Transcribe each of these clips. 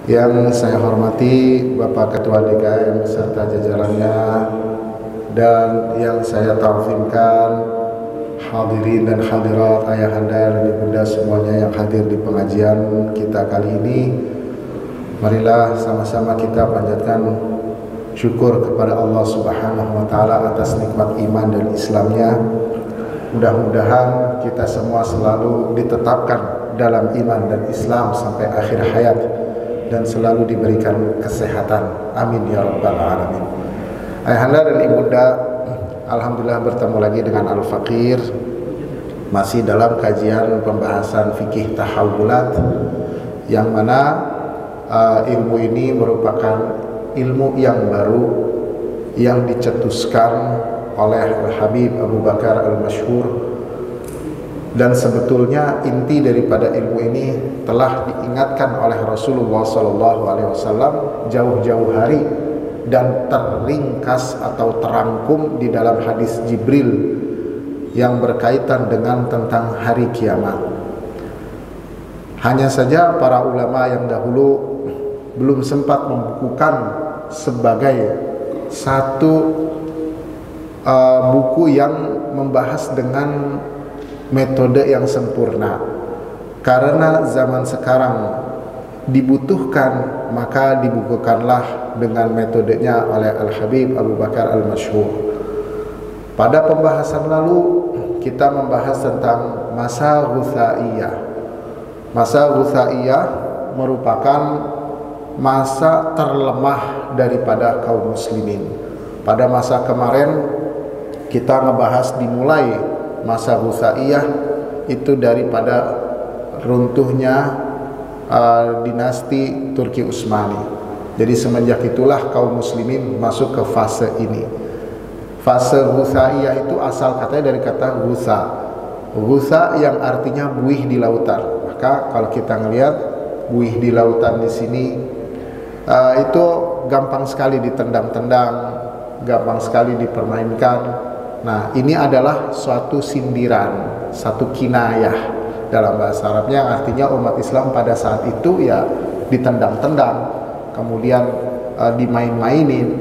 Yang saya hormati Bapak Ketua DKM beserta jajarannya, dan yang saya taufimkan hadirin dan hadirat, ayahanda dan ibunda semuanya yang hadir di pengajian kita kali ini. Marilah sama-sama kita panjatkan syukur kepada Allah Subhanahu wa Ta'ala atas nikmat iman dan Islamnya. Mudah-mudahan kita semua selalu ditetapkan dalam iman dan Islam sampai akhir hayat dan selalu diberikan kesehatan. Amin ya rabbal alamin. Ayahanda dan ibunda, alhamdulillah bertemu lagi dengan Al-Faqir, masih dalam kajian pembahasan fikih tahawulat, yang mana ilmu ini merupakan ilmu yang baru yang dicetuskan oleh Al-Habib Abu Bakar Al-Masyhur. Dan sebetulnya inti daripada ilmu ini telah diingatkan oleh Rasulullah SAW jauh-jauh hari dan terringkas atau terangkum di dalam hadis Jibril yang berkaitan dengan tentang hari kiamat. Hanya saja para ulama yang dahulu belum sempat membukukan sebagai satu buku yang membahas dengan metode yang sempurna. Karena zaman sekarang dibutuhkan, maka dibukukanlah dengan metodenya oleh Al-Habib Abu Bakar Al-Masyhur. Pada pembahasan lalu kita membahas tentang masa Ghusaiyah. Masa Ghusaiyah merupakan masa terlemah daripada kaum muslimin. Pada masa kemarin kita ngebahas dimulai masa Ghusaiyah itu daripada runtuhnya dinasti Turki Utsmani. Jadi semenjak itulah kaum muslimin masuk ke fase ini. Fase Ghusaiyah itu asal katanya dari kata ghusa. Ghusa yang artinya buih di lautan. Maka kalau kita ngelihat buih di lautan di sini itu gampang sekali ditendang-tendang, gampang sekali dipermainkan. Nah, ini adalah suatu sindiran, satu kinayah dalam bahasa Arabnya, artinya umat Islam pada saat itu ya ditendang-tendang, kemudian dimain-mainin.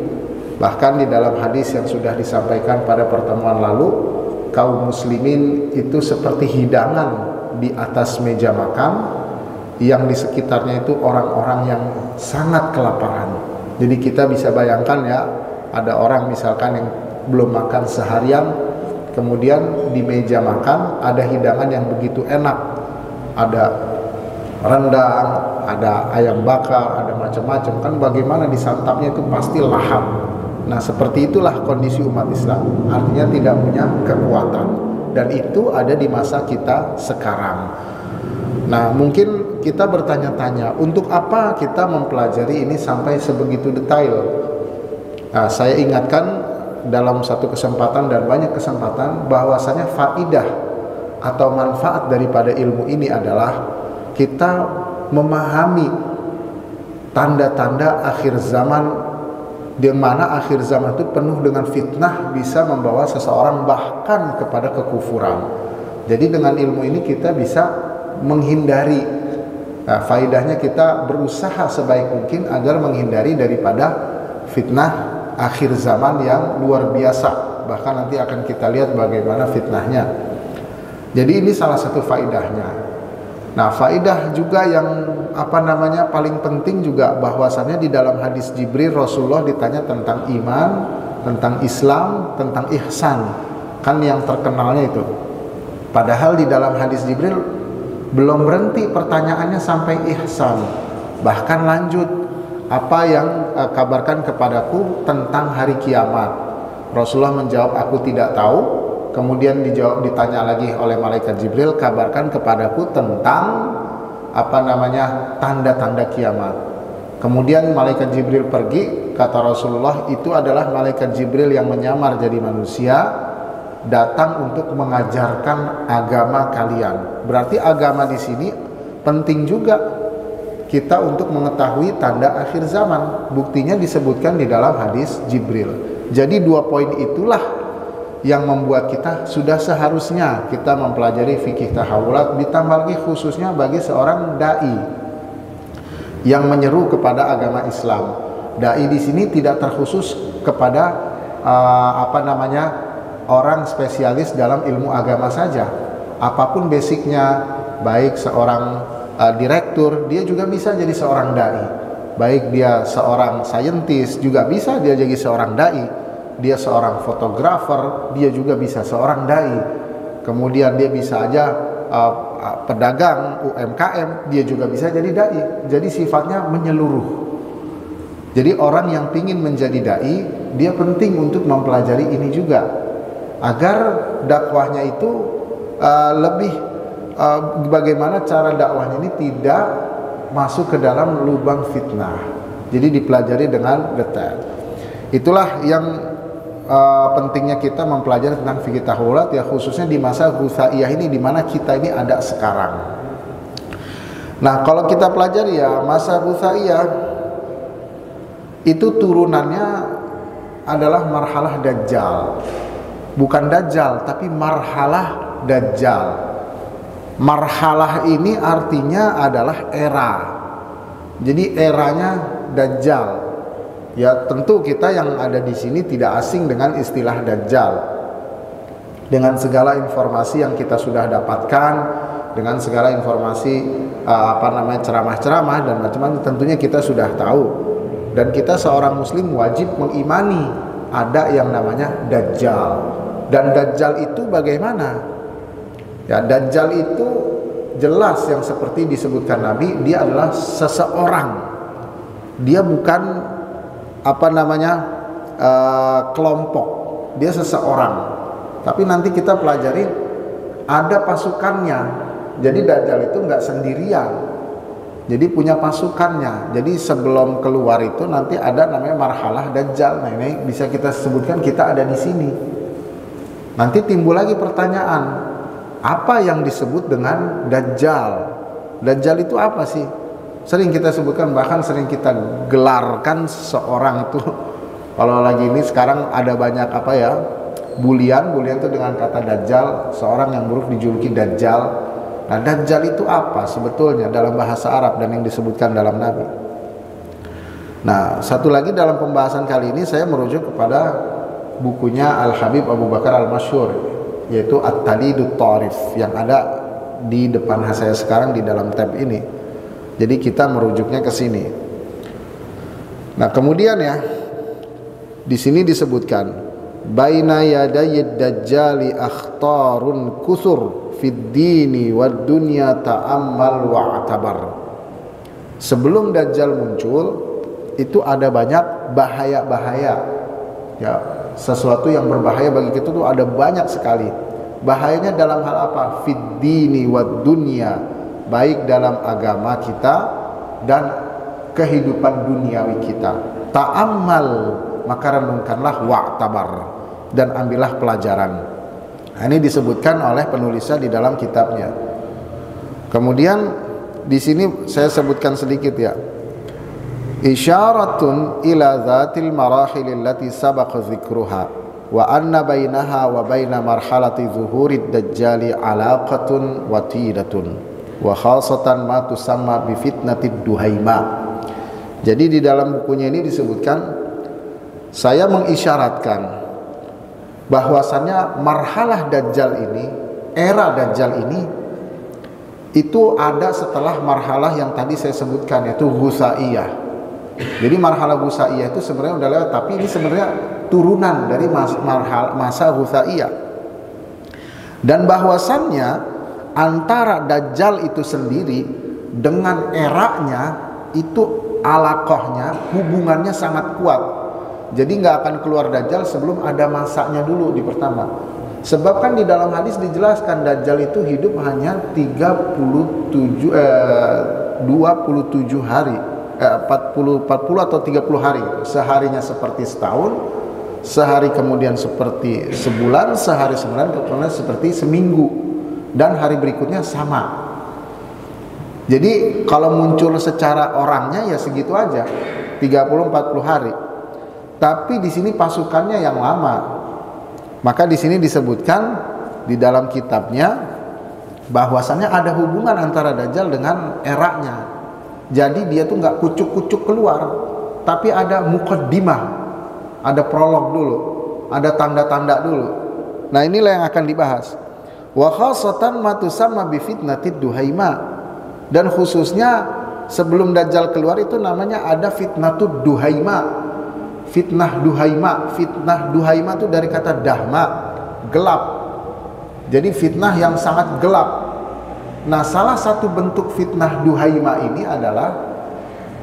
Bahkan di dalam hadis yang sudah disampaikan pada pertemuan lalu, kaum muslimin itu seperti hidangan di atas meja makan, yang di sekitarnya itu orang-orang yang sangat kelaparan. Jadi kita bisa bayangkan ya, ada orang misalkan yang belum makan seharian, kemudian di meja makan ada hidangan yang begitu enak, ada rendang, ada ayam bakar, ada macam-macam, kan bagaimana disantapnya itu pasti lahap. Nah, seperti itulah kondisi umat Islam, artinya tidak punya kekuatan, dan itu ada di masa kita sekarang. Nah, mungkin kita bertanya-tanya, untuk apa kita mempelajari ini sampai sebegitu detail? Nah, saya ingatkan dalam satu kesempatan dan banyak kesempatan bahwasanya faidah atau manfaat daripada ilmu ini adalah kita memahami tanda-tanda akhir zaman, di mana akhir zaman itu penuh dengan fitnah, bisa membawa seseorang bahkan kepada kekufuran. Jadi dengan ilmu ini kita bisa menghindari. Nah, faidahnya kita berusaha sebaik mungkin agar menghindari daripada fitnah akhir zaman yang luar biasa. Bahkan nanti akan kita lihat bagaimana fitnahnya. Jadi ini salah satu faidahnya. Nah, faidah juga yang paling penting juga bahwasannya di dalam hadis Jibril Rasulullah ditanya tentang iman, tentang Islam, tentang ihsan. Kan yang terkenalnya itu. Padahal di dalam hadis Jibril belum berhenti pertanyaannya sampai ihsan. Bahkan lanjut, apa yang kabarkan kepadaku tentang hari kiamat? Rasulullah menjawab, aku tidak tahu. Kemudian ditanya lagi oleh malaikat Jibril, kabarkan kepadaku tentang tanda-tanda kiamat. Kemudian malaikat Jibril pergi, kata Rasulullah, itu adalah malaikat Jibril yang menyamar jadi manusia, datang untuk mengajarkan agama kalian. Berarti agama di sini penting juga kita untuk mengetahui tanda akhir zaman. Buktinya disebutkan di dalam hadis Jibril. Jadi dua poin itulah yang membuat kita sudah seharusnya kita mempelajari fikih tahawulat, ditambah lagi khususnya bagi seorang dai yang menyeru kepada agama Islam. Dai di sini tidak terkhusus kepada orang spesialis dalam ilmu agama saja. Apapun basicnya, baik seorang direktur, dia juga bisa jadi seorang dai. Baik dia seorang saintis, juga bisa dia jadi seorang dai. Dia seorang fotografer, dia juga bisa seorang dai. Kemudian dia bisa aja pedagang UMKM, dia juga bisa jadi dai. Jadi sifatnya menyeluruh. Jadi orang yang ingin menjadi dai, dia penting untuk mempelajari ini juga, agar dakwahnya itu lebih bagaimana cara dakwahnya ini tidak masuk ke dalam lubang fitnah. Jadi dipelajari dengan detail. Itulah yang pentingnya kita mempelajari tentang fikih tahawulat, ya khususnya di masa Ghusaiyah ini, di mana kita ini ada sekarang. Nah, kalau kita pelajari ya masa Ghusaiyah itu turunannya adalah marhalah Dajjal. Bukan Dajjal, tapi marhalah Dajjal. Marhalah ini artinya adalah era. Jadi eranya Dajjal. Ya tentu kita yang ada di sini tidak asing dengan istilah Dajjal. Dengan segala informasi yang kita sudah dapatkan, dengan segala informasi ceramah-ceramah dan macam-macam, tentunya kita sudah tahu. Dan kita seorang muslim wajib mengimani ada yang namanya Dajjal. Dan Dajjal itu bagaimana? Ya, Dajjal itu jelas yang seperti disebutkan Nabi, dia adalah seseorang. Dia bukan kelompok. Dia seseorang. Tapi nanti kita pelajari ada pasukannya. Jadi Dajjal itu nggak sendirian. Jadi punya pasukannya. Jadi sebelum keluar itu nanti ada namanya marhalah Dajjal. Nah, ini bisa kita sebutkan kita ada di sini. Nanti timbul lagi pertanyaan, apa yang disebut dengan Dajjal? Dajjal itu apa sih? Sering kita sebutkan, bahkan sering kita gelarkan seseorang itu. Kalau lagi ini sekarang ada banyak bulian itu dengan kata Dajjal, seorang yang buruk dijuluki Dajjal. Nah, Dajjal itu apa sebetulnya dalam bahasa Arab dan yang disebutkan dalam Nabi? Nah, satu lagi dalam pembahasan kali ini saya merujuk kepada bukunya Al-Habib Abu Bakar Al-Masyhur, yaitu At-Talidut Tarif, yang ada di depan saya sekarang di dalam tab ini. Jadi kita merujuknya ke sini. Nah, kemudian ya di sini disebutkan baina yadayid dajjali akhtarun kusur fid dini wad dunya ta'ammal wa'tabar. Sebelum Dajjal muncul itu ada banyak bahaya-bahaya. Ya, sesuatu yang berbahaya bagi kita tuh ada banyak sekali. Bahayanya dalam hal apa? Fid dini wad dunya, baik dalam agama kita dan kehidupan duniawi kita. Ta'ammal, maka renungkanlah, wa'tabar, dan ambillah pelajaran. Nah, ini disebutkan oleh penulisnya di dalam kitabnya. Kemudian di sini saya sebutkan sedikit ya. Isyaratun ila dzatil marahil allati sabaqa dzikruha wa anna bainaha wa baina marhalati zuhurid dajjali alaqatun watidatun wa khasatan ma tusamma bi fitnatid duhaima. Jadi di dalam bukunya ini disebutkan, saya mengisyaratkan bahwasannya marhalah Dajjal ini, era Dajjal ini itu ada setelah marhalah yang tadi saya sebutkan, yaitu Ghusaiyah. Jadi marhalah Ghusaiyah itu sebenarnya udah lewat, tapi ini sebenarnya turunan dari masa Ghusaiyah. Dan bahwasannya antara Dajjal itu sendiri dengan eranya itu alaqahnya, hubungannya sangat kuat. Jadi nggak akan keluar Dajjal sebelum ada masanya dulu di pertama. Sebab kan di dalam hadis dijelaskan Dajjal itu hidup hanya 27 hari, 40 atau 30 hari. Seharinya seperti setahun, sehari kemudian seperti sebulan, sehari kemudian seperti seminggu, dan hari berikutnya sama. Jadi kalau muncul secara orangnya ya segitu aja, 30-40 hari. Tapi di sini pasukannya yang lama. Maka di sini disebutkan di dalam kitabnya bahwasannya ada hubungan antara Dajjal dengan eranya. Jadi dia tuh nggak kucuk-kucuk keluar, tapi ada muqaddimah, ada prolog dulu, ada tanda-tanda dulu. Nah inilah yang akan dibahas. Wa khasatan ma tusamma bi fitnatid duhaima, dan khususnya sebelum Dajjal keluar itu namanya ada fitnatud duhaima. Fitnah duhaima, fitnah duhaima itu dari kata dahma, gelap. Jadi fitnah yang sangat gelap. Nah salah satu bentuk fitnah duhaima ini adalah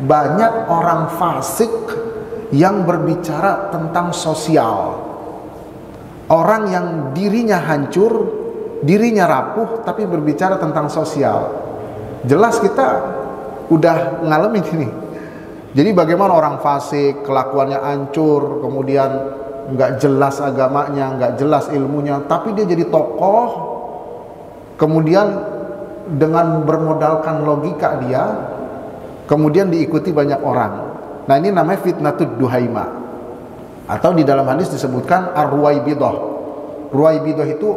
banyak orang fasik yang berbicara tentang sosial. Orang yang dirinya hancur, dirinya rapuh, tapi berbicara tentang sosial. Jelas kita udah ngalamin ini. Jadi bagaimana orang fasik, kelakuannya hancur, kemudian nggak jelas agamanya, nggak jelas ilmunya, tapi dia jadi tokoh, kemudian dengan bermodalkan logika dia, kemudian diikuti banyak orang. Nah ini namanya fitnatud duhaima, atau di dalam hadis disebutkan ar-ruwaibidah. Ruwaibidah itu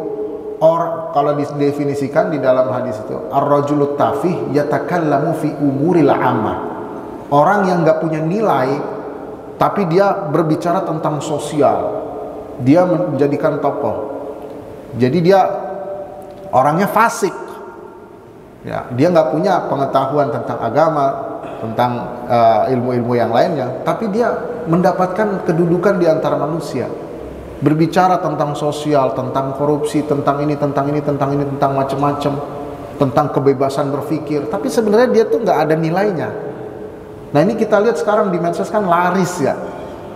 kalau didefinisikan di dalam hadis itu ar-rajulut tafih yatakallamu fi umuril ammah. Orang yang nggak punya nilai, tapi dia berbicara tentang sosial, dia menjadikan tokoh. Jadi dia orangnya fasik, ya, dia nggak punya pengetahuan tentang agama, tentang ilmu-ilmu yang lainnya, tapi dia mendapatkan kedudukan di antara manusia. Berbicara tentang sosial, tentang korupsi, tentang ini, tentang ini, tentang ini, tentang macam-macam, tentang kebebasan berpikir, tapi sebenarnya dia tuh nggak ada nilainya. Nah ini kita lihat sekarang di medsos kan laris ya.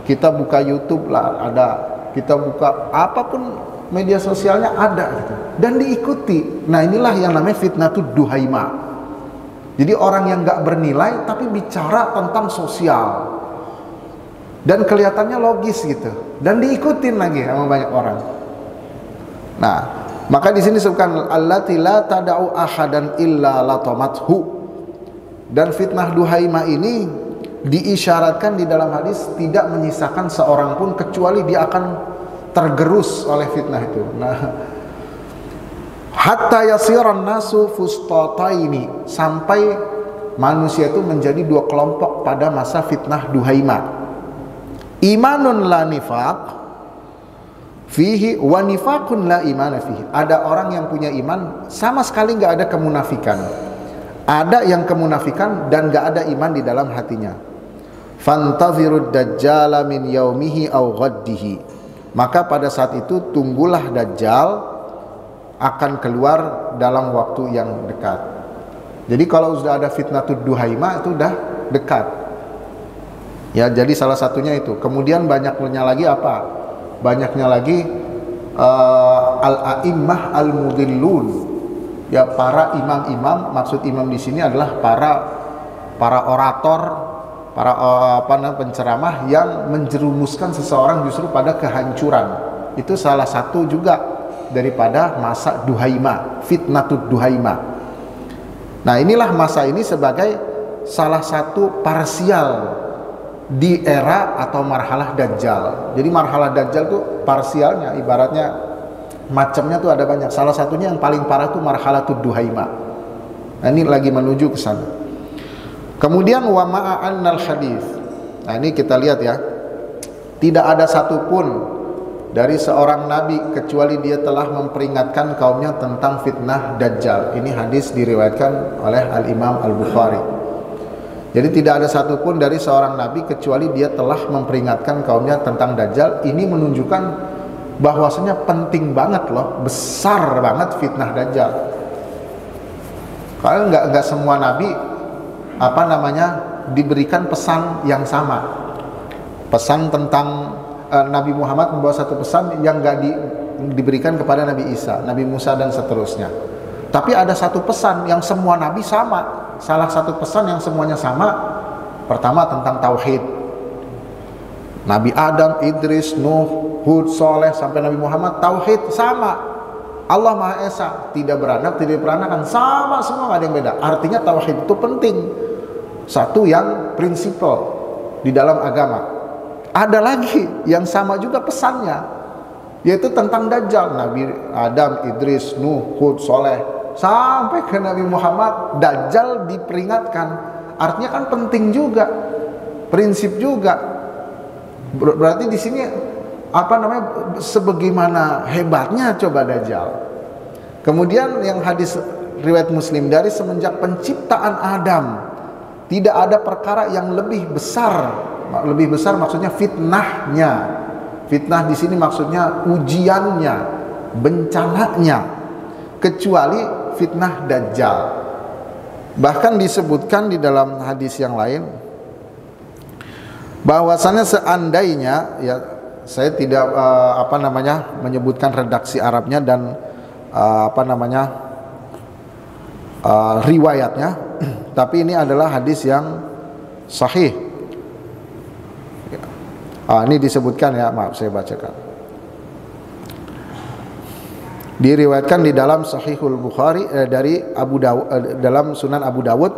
Kita buka YouTube lah ada, kita buka apapun media sosialnya ada gitu, dan diikuti. Nah inilah yang namanya fitnatud duhaima. Jadi orang yang nggak bernilai tapi bicara tentang sosial dan kelihatannya logis gitu, dan diikutin lagi sama banyak orang. Nah maka di sini disebutkan allati la tada'u ahadan illa latamathu. Dan fitnah duhaima ini diisyaratkan di dalam hadis tidak menyisakan seorang pun kecuali dia akan tergerus oleh fitnah itu. Nah, hatta yasiran nasu fustataini, sampai manusia itu menjadi dua kelompok pada masa fitnah duhaima. Imanun la nifaq fihi wa nifaqun la imana fihi. Ada orang yang punya iman sama sekali nggak ada kemunafikan. Ada yang kemunafikan dan gak ada iman di dalam hatinya. Fantazirud dajjala min yaumihi aw ghaddihi. Maka pada saat itu tunggulah Dajjal akan keluar dalam waktu yang dekat. Jadi kalau sudah ada fitnatud duhaima itu udah dekat. Ya, jadi salah satunya itu. Kemudian banyaknya lagi apa? Banyaknya lagi al-a'immah al-mudillun. Ya, para imam-imam, maksud imam di sini adalah para orator, para penceramah yang menjerumuskan seseorang justru pada kehancuran. Itu salah satu juga daripada masa duhaima, fitnatud duhaima. Nah, inilah masa ini sebagai salah satu parsial di era atau marhalah Dajjal. Jadi marhalah Dajjal itu parsialnya, ibaratnya macamnya tuh ada banyak. Salah satunya yang paling parah tuh marhalatud duhaima. Nah, ini lagi menuju ke sana. Kemudian wa ma'annal hadis. Nah, ini kita lihat ya. Tidak ada satupun dari seorang nabi kecuali dia telah memperingatkan kaumnya tentang fitnah Dajjal. Ini hadis diriwayatkan oleh Al-Imam Al-Bukhari. Jadi tidak ada satupun dari seorang nabi kecuali dia telah memperingatkan kaumnya tentang Dajjal. Ini menunjukkan bahwasanya penting banget loh, besar banget fitnah Dajjal. Kalau nggak semua nabi diberikan pesan yang sama. Pesan tentang Nabi Muhammad membawa satu pesan yang nggak diberikan kepada Nabi Isa, Nabi Musa dan seterusnya. Tapi ada satu pesan yang semua nabi sama. Salah satu pesan yang semuanya sama, pertama tentang tauhid. Nabi Adam, Idris, Nuh, Hud, Soleh sampai Nabi Muhammad, tauhid sama. Allah Maha Esa, tidak beranak, tidak peranakan, sama semua, nggak ada yang beda. Artinya tauhid itu penting, satu yang prinsipal di dalam agama. Ada lagi yang sama juga pesannya, yaitu tentang Dajjal. Nabi Adam, Idris, Nuh, Hud, Soleh sampai ke Nabi Muhammad, Dajjal diperingatkan artinya kan penting juga, prinsip juga. Berarti di sini apa namanya, sebagaimana hebatnya coba Dajjal. Kemudian yang hadis riwayat Muslim, dari semenjak penciptaan Adam tidak ada perkara yang lebih besar maksudnya fitnahnya. Fitnah di sini maksudnya ujiannya, bencananya, kecuali fitnah Dajjal. Bahkan disebutkan di dalam hadis yang lain bahwasannya seandainya, ya saya tidak menyebutkan redaksi Arabnya dan riwayatnya, tapi ini adalah hadis yang sahih. Ini disebutkan ya, maaf saya bacakan. Diriwayatkan di dalam Sahihul Bukhari dari Abu Dawud, dalam Sunan Abu Dawud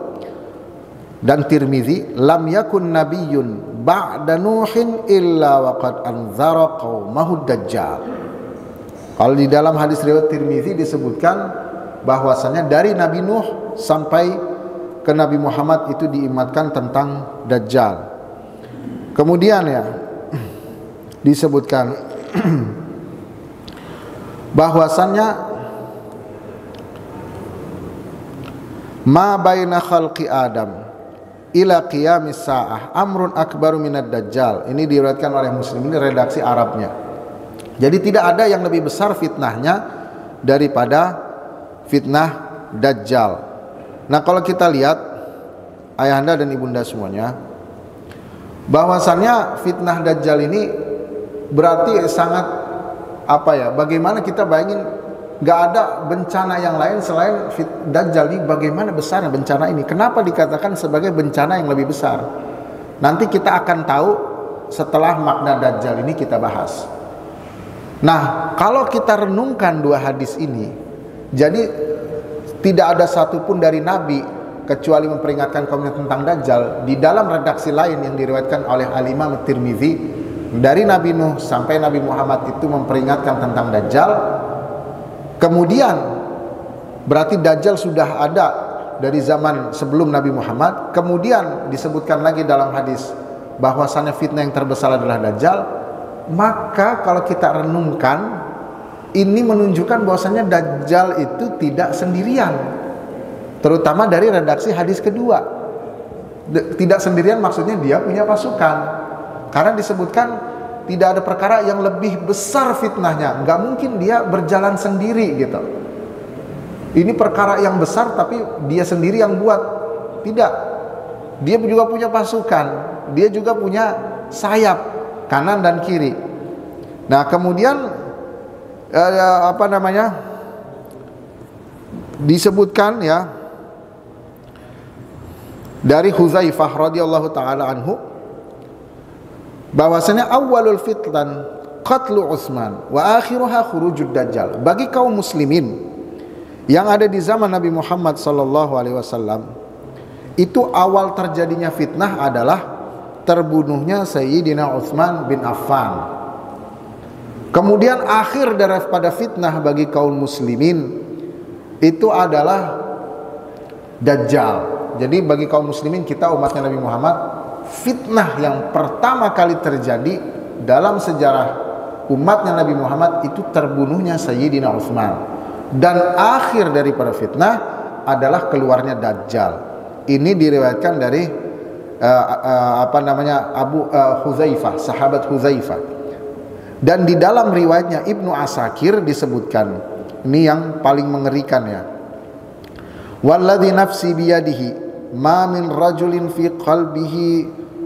dan Tirmizi, lam yakun nabiyyun ba'da Nuhin illa waqad anzara qaumahu Dajjal. Kalau di dalam hadis riwayat Tirmizi disebutkan bahwasanya dari Nabi Nuh sampai ke Nabi Muhammad itu diingatkan tentang Dajjal. Kemudian ya disebutkan bahwasannya ma baina khalqi Adam ila qiyamis saah amrun akbaru minad Dajjal. Ini diriwayatkan oleh Muslim, ini redaksi Arabnya. Jadi tidak ada yang lebih besar fitnahnya daripada fitnah Dajjal. Nah, kalau kita lihat ayahanda dan ibunda semuanya, bahwasannya fitnah Dajjal ini berarti sangat bagaimana kita bayangin, nggak ada bencana yang lain selain Dajjal ini. Bagaimana besarnya bencana ini? Kenapa dikatakan sebagai bencana yang lebih besar? Nanti kita akan tahu setelah makna Dajjal ini kita bahas. Nah, kalau kita renungkan dua hadis ini, jadi tidak ada satupun dari Nabi kecuali memperingatkan kaumnya tentang Dajjal. Di dalam redaksi lain yang diriwayatkan oleh Al-Imam Tirmizi, dari Nabi Nuh sampai Nabi Muhammad itu memperingatkan tentang Dajjal. Kemudian berarti Dajjal sudah ada dari zaman sebelum Nabi Muhammad. Kemudian disebutkan lagi dalam hadis bahwasannya fitnah yang terbesar adalah Dajjal. Maka kalau kita renungkan, ini menunjukkan bahwasannya Dajjal itu tidak sendirian, terutama dari redaksi hadis kedua. Tidak sendirian maksudnya dia punya pasukan. Karena disebutkan tidak ada perkara yang lebih besar fitnahnya, nggak mungkin dia berjalan sendiri gitu. Ini perkara yang besar tapi dia sendiri yang buat. Tidak, dia juga punya pasukan, dia juga punya sayap kanan dan kiri. Nah, kemudian disebutkan ya dari Hudzaifah radhiyallahu taala anhu bahwasanya awalul fitnan qatlu Utsman wa akhiruha khurujud Dajjal. Bagi kaum muslimin yang ada di zaman Nabi Muhammad sallallahu alaihi wasallam, itu awal terjadinya fitnah adalah terbunuhnya Sayyidina Utsman bin Affan. Kemudian akhir daripada fitnah bagi kaum muslimin itu adalah Dajjal. Jadi bagi kaum muslimin, kita umatnya Nabi Muhammad, fitnah yang pertama kali terjadi dalam sejarah umatnya Nabi Muhammad itu terbunuhnya Sayyidina Utsman. Dan akhir daripada fitnah adalah keluarnya Dajjal. Ini diriwayatkan dari Hudzaifah, sahabat Hudzaifah. Dan di dalam riwayatnya Ibnu Asakir disebutkan, ini yang paling mengerikan ya. Walladzi nafsi biyadihi ma min rajulin fi qalbihi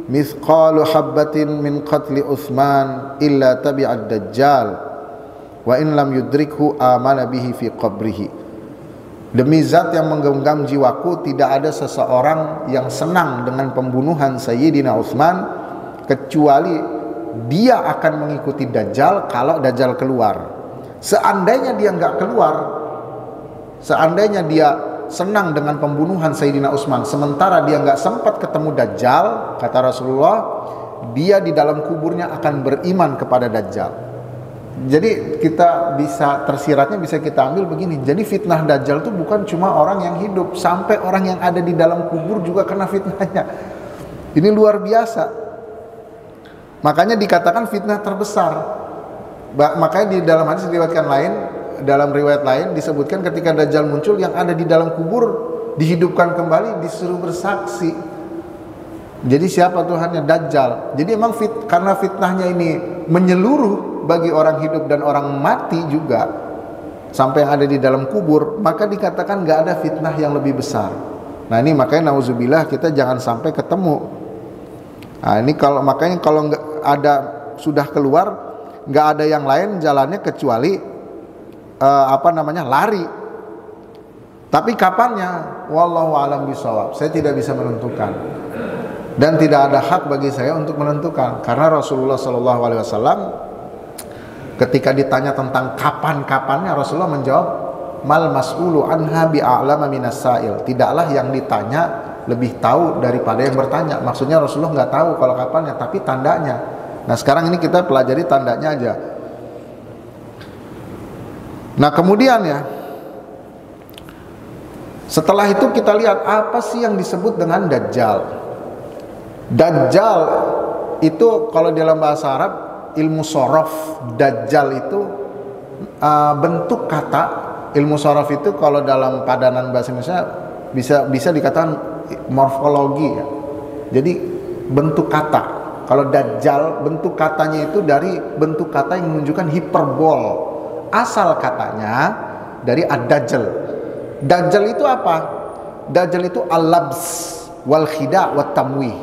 mithqalu habbatin min qatli Utsman illa tabi'ad Dajjal wa in lam yudrikhu amana bihi fi qabrihi. Demi zat yang menggenggam jiwaku, tidak ada seseorang yang senang dengan pembunuhan Sayyidina Utsman kecuali dia akan mengikuti Dajjal kalau Dajjal keluar. Seandainya dia nggak keluar, seandainya dia senang dengan pembunuhan Sayyidina Utsman sementara dia nggak sempat ketemu Dajjal, kata Rasulullah, dia di dalam kuburnya akan beriman kepada Dajjal. Jadi kita bisa tersiratnya bisa kita ambil begini. Jadi fitnah Dajjal itu bukan cuma orang yang hidup, sampai orang yang ada di dalam kubur juga kena fitnahnya. Ini luar biasa. Makanya dikatakan fitnah terbesar. Makanya di dalam hadis diriwayatkan lain, dalam riwayat lain disebutkan ketika Dajjal muncul, yang ada di dalam kubur dihidupkan kembali, disuruh bersaksi. Jadi siapa Tuhannya? Dajjal. Jadi emang karena fitnahnya ini menyeluruh bagi orang hidup dan orang mati juga, sampai yang ada di dalam kubur, maka dikatakan gak ada fitnah yang lebih besar. Nah ini makanya nauzubillah kita jangan sampai ketemu. Nah ini makanya kalau nggak ada sudah keluar, nggak ada yang lain jalannya kecuali lari. Tapi kapannya? Wallahu a'lam bishawab. Saya tidak bisa menentukan. Dan tidak ada hak bagi saya untuk menentukan, karena Rasulullah SAW ketika ditanya tentang kapan-kapannya, Rasulullah menjawab, mal mas'ulu anha bi'a'lama minas sa'il. Tidaklah yang ditanya lebih tahu daripada yang bertanya. Maksudnya Rasulullah nggak tahu kalau kapannya, tapi tandanya. Nah sekarang ini kita pelajari tandanya aja. Nah kemudian ya, setelah itu kita lihat apa sih yang disebut dengan Dajjal. Dajjal itu kalau dalam bahasa Arab, ilmu sorof, Dajjal itu bentuk kata. Ilmu sorof itu kalau dalam padanan bahasa Indonesia bisa dikatakan morfologi ya. Jadi bentuk kata. Kalau Dajjal bentuk katanya itu dari bentuk kata yang menunjukkan hiperbol. Asal katanya dari ad-dajjal. Dajjal itu apa? Dajjal itu al-labs wal khida' wat tamwih.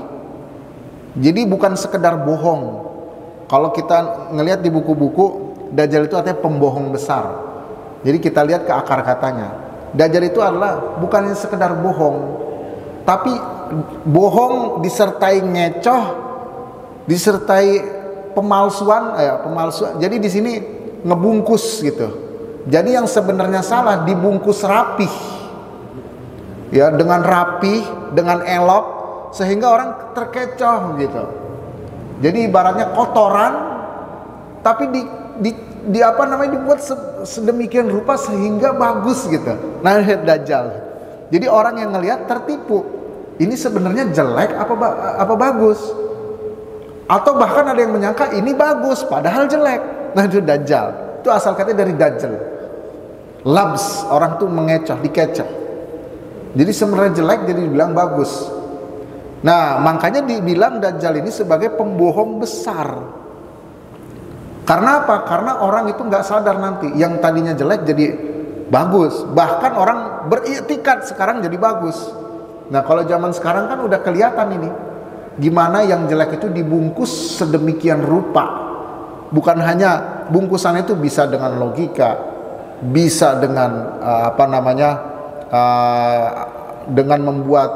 Jadi bukan sekedar bohong. Kalau kita ngelihat di buku-buku, Dajjal itu artinya pembohong besar. Jadi kita lihat ke akar katanya. Dajjal itu adalah bukan sekedar bohong, tapi bohong disertai ngecoh, disertai pemalsuan. Jadi di sini ngebungkus gitu. Jadi yang sebenarnya salah dibungkus rapih, ya, dengan rapih, dengan elok, sehingga orang terkecoh gitu. Jadi ibaratnya kotoran, tapi dibuat sedemikian rupa sehingga bagus gitu. Nah, Dajjal. Jadi orang yang ngelihat tertipu. Ini sebenarnya jelek apa bagus? Atau bahkan ada yang menyangka ini bagus padahal jelek. Nah, itu Dajjal. Itu asal katanya dari Dajjal. Labs, orang tuh mengecoh, dikecoh. Jadi sebenarnya jelek jadi dibilang bagus. Nah, makanya dibilang Dajjal ini sebagai pembohong besar. Karena apa? Karena orang itu nggak sadar nanti yang tadinya jelek jadi bagus. Bahkan orang beriktikad sekarang jadi bagus. Nah, kalau zaman sekarang kan udah kelihatan ini. Gimana yang jelek itu dibungkus sedemikian rupa. Bukan hanya bungkusan itu bisa dengan logika, bisa dengan dengan membuat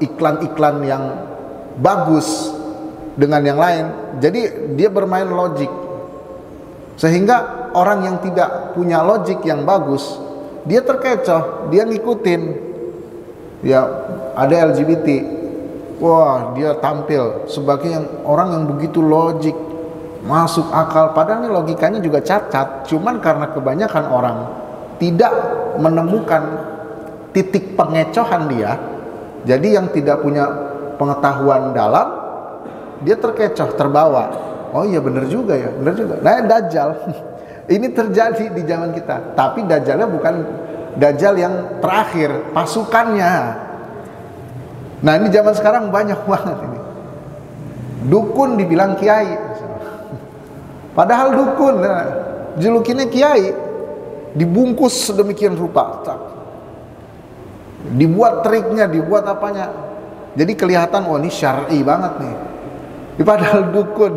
iklan-iklan yang bagus dengan yang lain. Jadi dia bermain logik, sehingga orang yang tidak punya logik yang bagus, dia terkecoh, dia ngikutin. Ya, ada LGBT, wah dia tampil sebagai orang yang begitu logik, masuk akal, padahal ini logikanya juga cacat. Cuman karena kebanyakan orang tidak menemukan titik pengecohan dia, jadi yang tidak punya pengetahuan dalam, dia terkecoh, terbawa. Oh iya benar juga ya, benar juga. Nah, Dajjal ini terjadi di zaman kita. Tapi Dajjalnya bukan Dajjal yang terakhir, pasukannya. Nah, ini zaman sekarang banyak banget ini. Dukun dibilang kiai. Padahal dukun, julukinnya kiai. Dibungkus sedemikian rupa. Dibuat triknya, dibuat apanya. Jadi kelihatan, oh ini syar'i banget nih. Padahal dukun.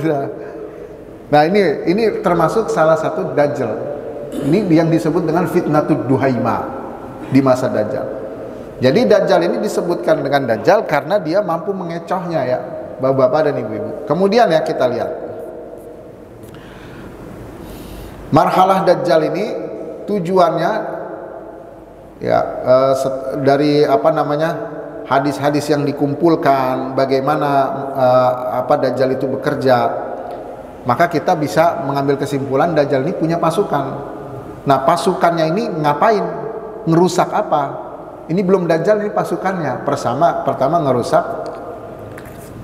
Nah, ini termasuk salah satu Dajjal. Ini yang disebut dengan fitnatud duhaima di masa Dajjal. Jadi Dajjal ini disebutkan dengan Dajjal karena dia mampu mengecohnya ya, bapak-bapak dan ibu-ibu. Kemudian ya kita lihat. Marhalah Dajjal ini tujuannya ya dari hadis-hadis yang dikumpulkan, bagaimana Dajjal itu bekerja. maka kita bisa mengambil kesimpulan Dajjal ini punya pasukan. Nah, pasukannya ini ngapain? Ngerusak apa? Ini belum Dajjal, ini pasukannya. Pertama ngerusak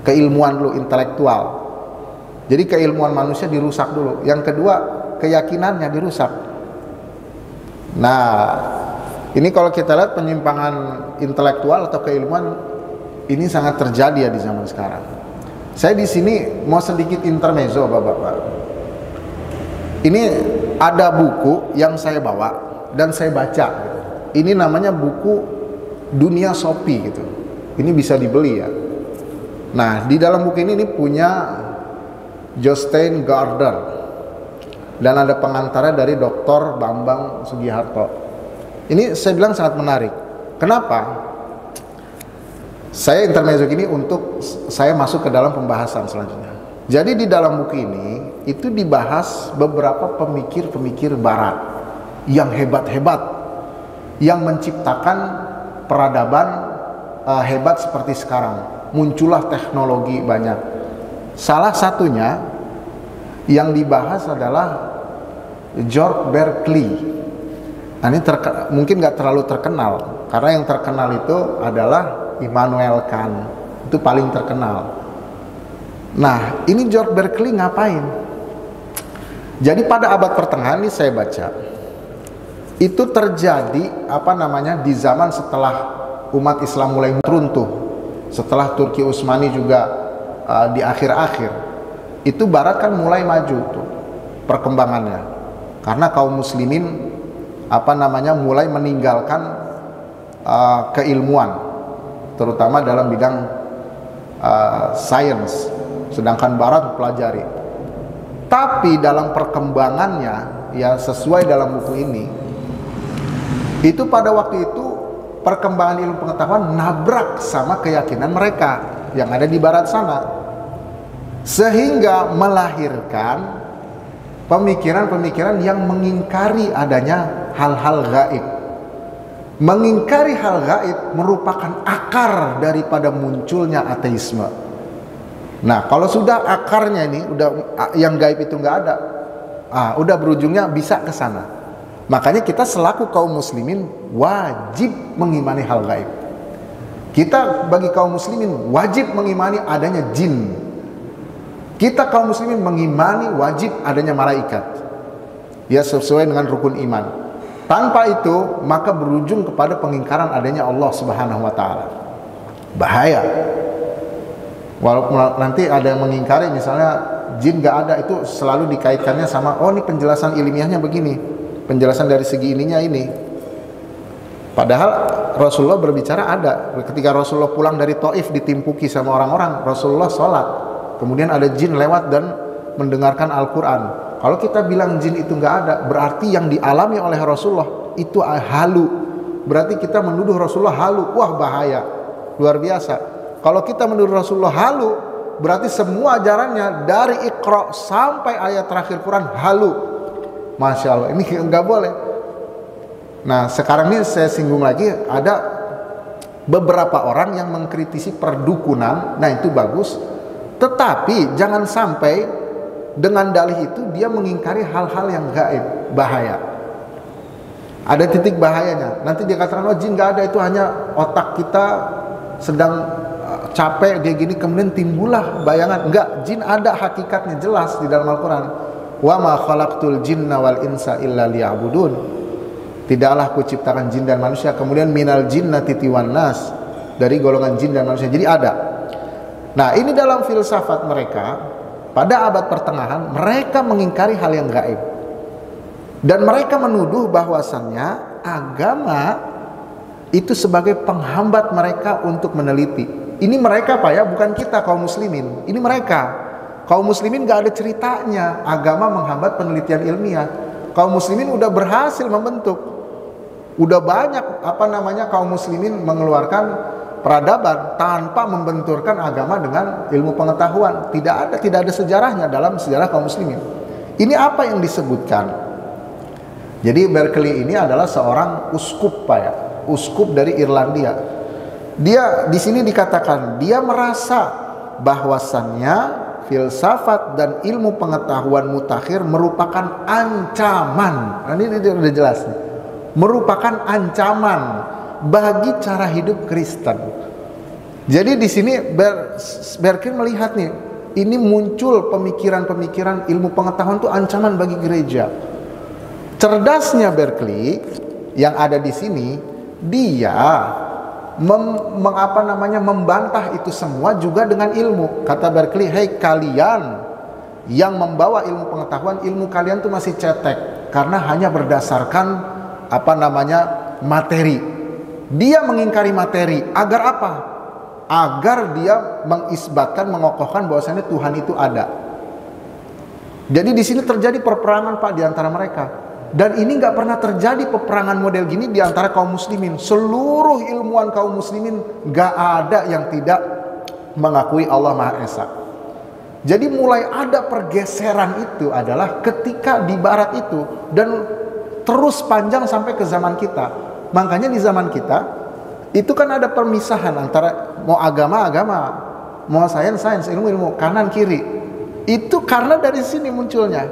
keilmuan dulu, intelektual. Jadi keilmuan manusia dirusak dulu. Yang kedua, keyakinannya dirusak. Nah, ini kalau kita lihat penyimpangan intelektual atau keilmuan ini sangat terjadi ya di zaman sekarang. Saya di sini mau sedikit intermezzo, Bapak-bapak. Ini ada buku yang saya bawa dan saya baca. Ini namanya buku Dunia Sopi gitu. Ini bisa dibeli ya. Nah, di dalam buku ini punya Jostein Gaarder dan ada pengantarnya dari Dr. Bambang Sugiharto. Ini saya bilang sangat menarik. Kenapa? Saya intermezzo gini untuk saya masuk ke dalam pembahasan selanjutnya. Jadi di dalam buku ini itu dibahas beberapa pemikir-pemikir barat yang hebat-hebat, yang menciptakan peradaban hebat seperti sekarang. Muncullah teknologi banyak. Salah satunya yang dibahas adalah George Berkeley. Nah, ini mungkin nggak terlalu terkenal, karena yang terkenal itu adalah Immanuel Kant, itu paling terkenal. Nah, ini George Berkeley ngapain? Jadi pada abad pertengahan ini saya baca, itu terjadi di zaman setelah umat Islam mulai runtuh, setelah Turki Utsmani juga di akhir-akhir, itu Barat kan mulai maju tuh perkembangannya, karena kaum muslimin mulai meninggalkan keilmuan, terutama dalam bidang sains, sedangkan Barat pelajari. Tapi dalam perkembangannya, ya sesuai dalam buku ini, itu pada waktu itu perkembangan ilmu pengetahuan nabrak sama keyakinan mereka yang ada di Barat sana, sehingga melahirkan pemikiran-pemikiran yang mengingkari adanya hal-hal gaib. Mengingkari hal gaib merupakan akar daripada munculnya ateisme. Nah, kalau sudah akarnya ini udah yang gaib itu nggak ada, udah berujungnya bisa ke sana. Makanya kita selaku kaum muslimin wajib mengimani hal gaib. Kita bagi kaum muslimin wajib mengimani adanya jin. Kita kaum muslimin mengimani wajib adanya malaikat. Ya, sesuai dengan rukun iman. Tanpa itu maka berujung kepada pengingkaran adanya Allah Subhanahu wa taala. Bahaya. Walaupun nanti ada yang mengingkari misalnya jin gak ada, itu selalu dikaitkannya sama ini penjelasan ilmiahnya begini, penjelasan dari segi ininya ini. Padahal Rasulullah berbicara ada. Ketika Rasulullah pulang dari Taif ditimpuki sama orang-orang, Rasulullah sholat, kemudian ada jin lewat dan mendengarkan Al-Quran. Kalau kita bilang jin itu nggak ada, berarti yang dialami oleh Rasulullah itu halu. Berarti kita menuduh Rasulullah halu. Wah, bahaya, luar biasa. Kalau kita menuduh Rasulullah halu, berarti semua ajarannya dari Iqra sampai ayat terakhir Quran halu. Masya Allah, ini nggak boleh. Nah, sekarang ini saya singgung lagi, ada beberapa orang yang mengkritisi perdukunan. Nah, itu bagus. Tetapi jangan sampai dengan dalih itu dia mengingkari hal-hal yang gaib, bahaya. Ada titik bahayanya. Nanti dia katakan jin nggak ada, itu hanya otak kita sedang capek dia gini, kemudian timbullah bayangan. Enggak, jin ada hakikatnya jelas di dalam Al-Quran. Wa ma khalaqtul jinna wal insa illa liya'budun. Tidaklah kuciptakan jin dan manusia, kemudian minal jinnati wan nas, dari golongan jin dan manusia. Jadi ada. Nah, ini dalam filsafat mereka. Pada abad pertengahan mereka mengingkari hal yang gaib, dan mereka menuduh bahwasannya agama itu sebagai penghambat mereka untuk meneliti. Ini mereka Pak ya, bukan kita kaum muslimin. Ini mereka kaum muslimin gak ada ceritanya agama menghambat penelitian ilmiah. Kaum muslimin udah berhasil membentuk, udah banyak kaum muslimin mengeluarkan peradaban tanpa membenturkan agama dengan ilmu pengetahuan. Tidak ada sejarahnya dalam sejarah kaum muslimin. Ini apa yang disebutkan? Jadi Berkeley ini adalah seorang uskup Pak ya, uskup dari Irlandia. Dia di sini dikatakan dia merasa bahwasannya filsafat dan ilmu pengetahuan mutakhir merupakan ancaman. Nah, ini udah jelas nih. Merupakan ancaman bagi cara hidup Kristen. Jadi di sini Berkeley melihat nih, ini muncul pemikiran-pemikiran ilmu pengetahuan itu ancaman bagi gereja. Cerdasnya Berkeley yang ada di sini, dia membantah itu semua juga dengan ilmu. Kata Berkeley, "Hei kalian yang membawa ilmu pengetahuan, ilmu kalian tuh masih cetek karena hanya berdasarkan materi." Dia mengingkari materi agar apa? Agar dia mengisbatkan, mengokohkan bahwasanya Tuhan itu ada. Jadi di sini terjadi perperangan Pak di antara mereka. Dan ini nggak pernah terjadi peperangan model gini di antara kaum muslimin. Seluruh ilmuwan kaum muslimin nggak ada yang tidak mengakui Allah Maha Esa. Jadi mulai ada pergeseran itu adalah ketika di barat itu, dan terus panjang sampai ke zaman kita. Makanya di zaman kita itu kan ada permisahan antara mau agama, mau sains, ilmu, kanan kiri. Itu karena dari sini munculnya.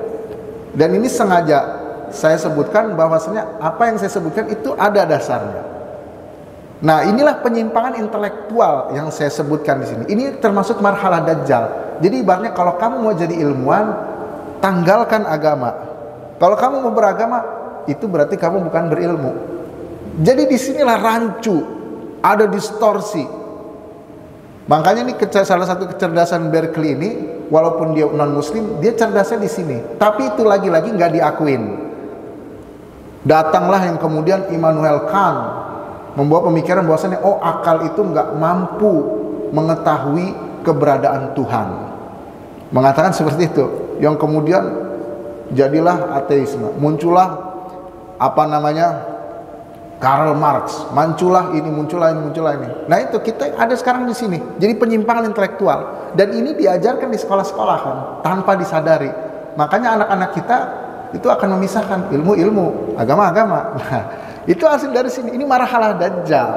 Dan ini sengaja saya sebutkan bahwasanya apa yang saya sebutkan itu ada dasarnya. Nah, inilah penyimpangan intelektual yang saya sebutkan di sini. Ini termasuk marhalah Dajjal. Jadi ibaratnya kalau kamu mau jadi ilmuwan, tanggalkan agama. Kalau kamu mau beragama, itu berarti kamu bukan berilmu. Jadi disinilah rancu, ada distorsi. Makanya ini salah satu kecerdasan Berkeley ini, walaupun dia non muslim, dia cerdasnya di sini. Tapi itu lagi-lagi nggak diakuin. Datanglah yang kemudian Immanuel Kant membawa pemikiran bahwasanya akal itu nggak mampu mengetahui keberadaan Tuhan. Mengatakan seperti itu, yang kemudian jadilah ateisme. Muncullah Karl Marx, muncullah ini. Nah itu kita ada sekarang di sini. Jadi penyimpangan intelektual, dan ini diajarkan di sekolah-sekolah kan, tanpa disadari. Makanya anak-anak kita itu akan memisahkan ilmu, agama. Nah, itu hasil dari sini. Ini marhalah Dajjal.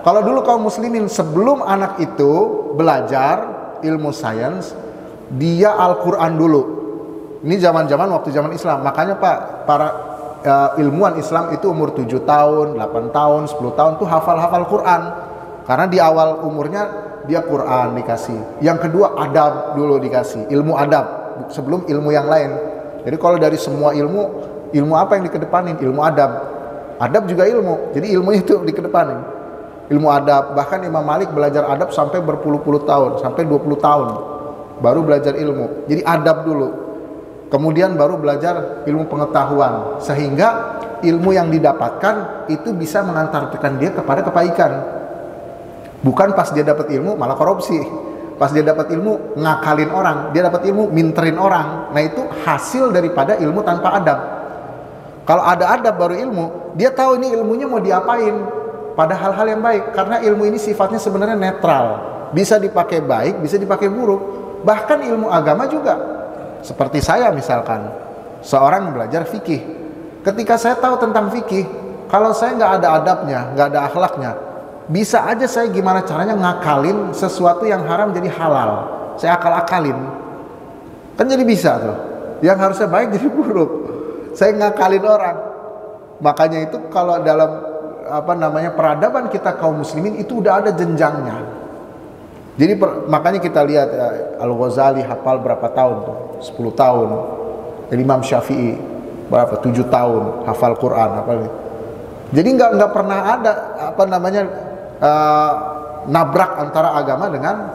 Kalau dulu kaum muslimin sebelum anak itu belajar ilmu sains, dia Al-Quran dulu. Ini zaman-zaman waktu zaman Islam. Makanya Pak, para ilmuwan Islam itu umur 7 tahun, 8 tahun, 10 tahun tuh hafal Quran. Karena di awal umurnya dia Quran dikasih. Yang kedua adab dulu dikasih, ilmu adab sebelum ilmu yang lain. Jadi kalau dari semua ilmu apa yang dikedepanin? Ilmu adab. Adab juga ilmu. Jadi ilmu itu dikedepanin. Ilmu adab. Bahkan Imam Malik belajar adab sampai berpuluh-puluh tahun, sampai 20 tahun baru belajar ilmu. Jadi adab dulu. Kemudian baru belajar ilmu pengetahuan, sehingga ilmu yang didapatkan itu bisa mengantarkan dia kepada kebaikan. Bukan pas dia dapat ilmu malah korupsi, pas dia dapat ilmu ngakalin orang, dia dapat ilmu minterin orang. Nah itu hasil daripada ilmu tanpa adab. Kalau ada adab baru ilmu, dia tahu ini ilmunya mau diapain pada hal-hal yang baik. Karena ilmu ini sifatnya sebenarnya netral, bisa dipakai baik, bisa dipakai buruk. Bahkan ilmu agama juga. Seperti saya misalkan, seorang belajar fikih. Ketika saya tahu tentang fikih, kalau saya nggak ada adabnya, nggak ada akhlaknya, bisa aja saya gimana caranya ngakalin sesuatu yang haram jadi halal. Saya akal-akalin, kan jadi bisa tuh. Yang harusnya baik jadi buruk. Saya ngakalin orang. Makanya itu kalau dalam peradaban kita kaum muslimin itu udah ada jenjangnya. Jadi makanya kita lihat Al-Ghazali hafal berapa tahun tuh? 10 tahun. Imam Syafi'i berapa? 7 tahun hafal Quran. Jadi nggak pernah ada nabrak antara agama dengan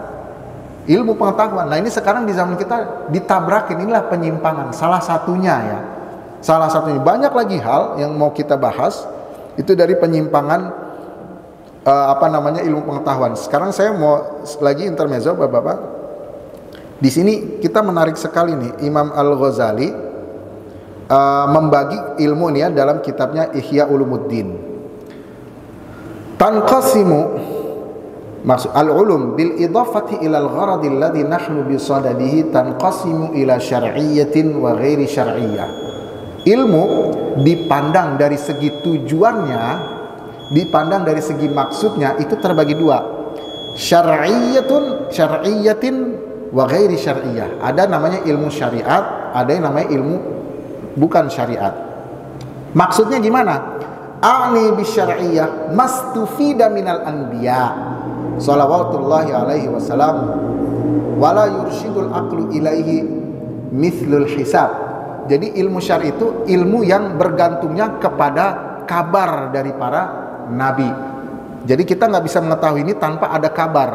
ilmu pengetahuan. Nah ini sekarang di zaman kita ditabrakin. Inilah penyimpangan. Salah satunya ya. Salah satunya. Banyak lagi hal yang mau kita bahas. Itu dari penyimpangan ilmu pengetahuan. Sekarang saya mau lagi intermezzo Bapak-bapak. Di sini kita menarik sekali nih, Imam Al-Ghazali membagi ilmu nih ya dalam kitabnya Ihya Ulumuddin. Tanqasimu maksud al-ulum bil idafati ila al-gharad alladhi nahnu bi sadadihi tanqasimu ila syar'iyyatin wa ghairi syar'iyyah. Ilmu dipandang dari segi tujuannya, dipandang dari segi maksudnya itu terbagi dua. Syar'iyyatin wa ghairi syar'iyyah. Ada namanya ilmu syariat, ada yang namanya ilmu bukan syariat. Maksudnya gimana? A'ni bisyar'iyyah mastufida minal anbiya salawatullahi alaihi wasallam wala yursyidul aqlu ilaihi mithlul hisab. Jadi ilmu syar'i itu ilmu yang bergantungnya kepada kabar dari para nabi. Jadi kita nggak bisa mengetahui ini tanpa ada kabar.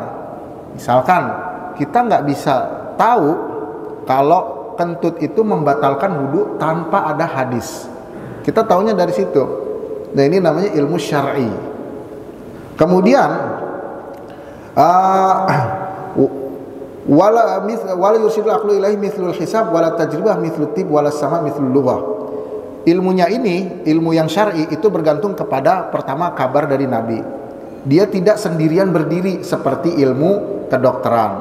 Misalkan kita nggak bisa tahu kalau kentut itu membatalkan wudu tanpa ada hadis. Kita tahunya dari situ. Nah, ini namanya ilmu syar'i. Kemudian wala yusidul aqlu ilaihi mithlul hisab wala tajribah mithlut tib wala sama mithlul lughah. Ilmunya ini, ilmu yang syar'i itu bergantung kepada pertama kabar dari nabi. Dia tidak sendirian berdiri seperti ilmu kedokteran,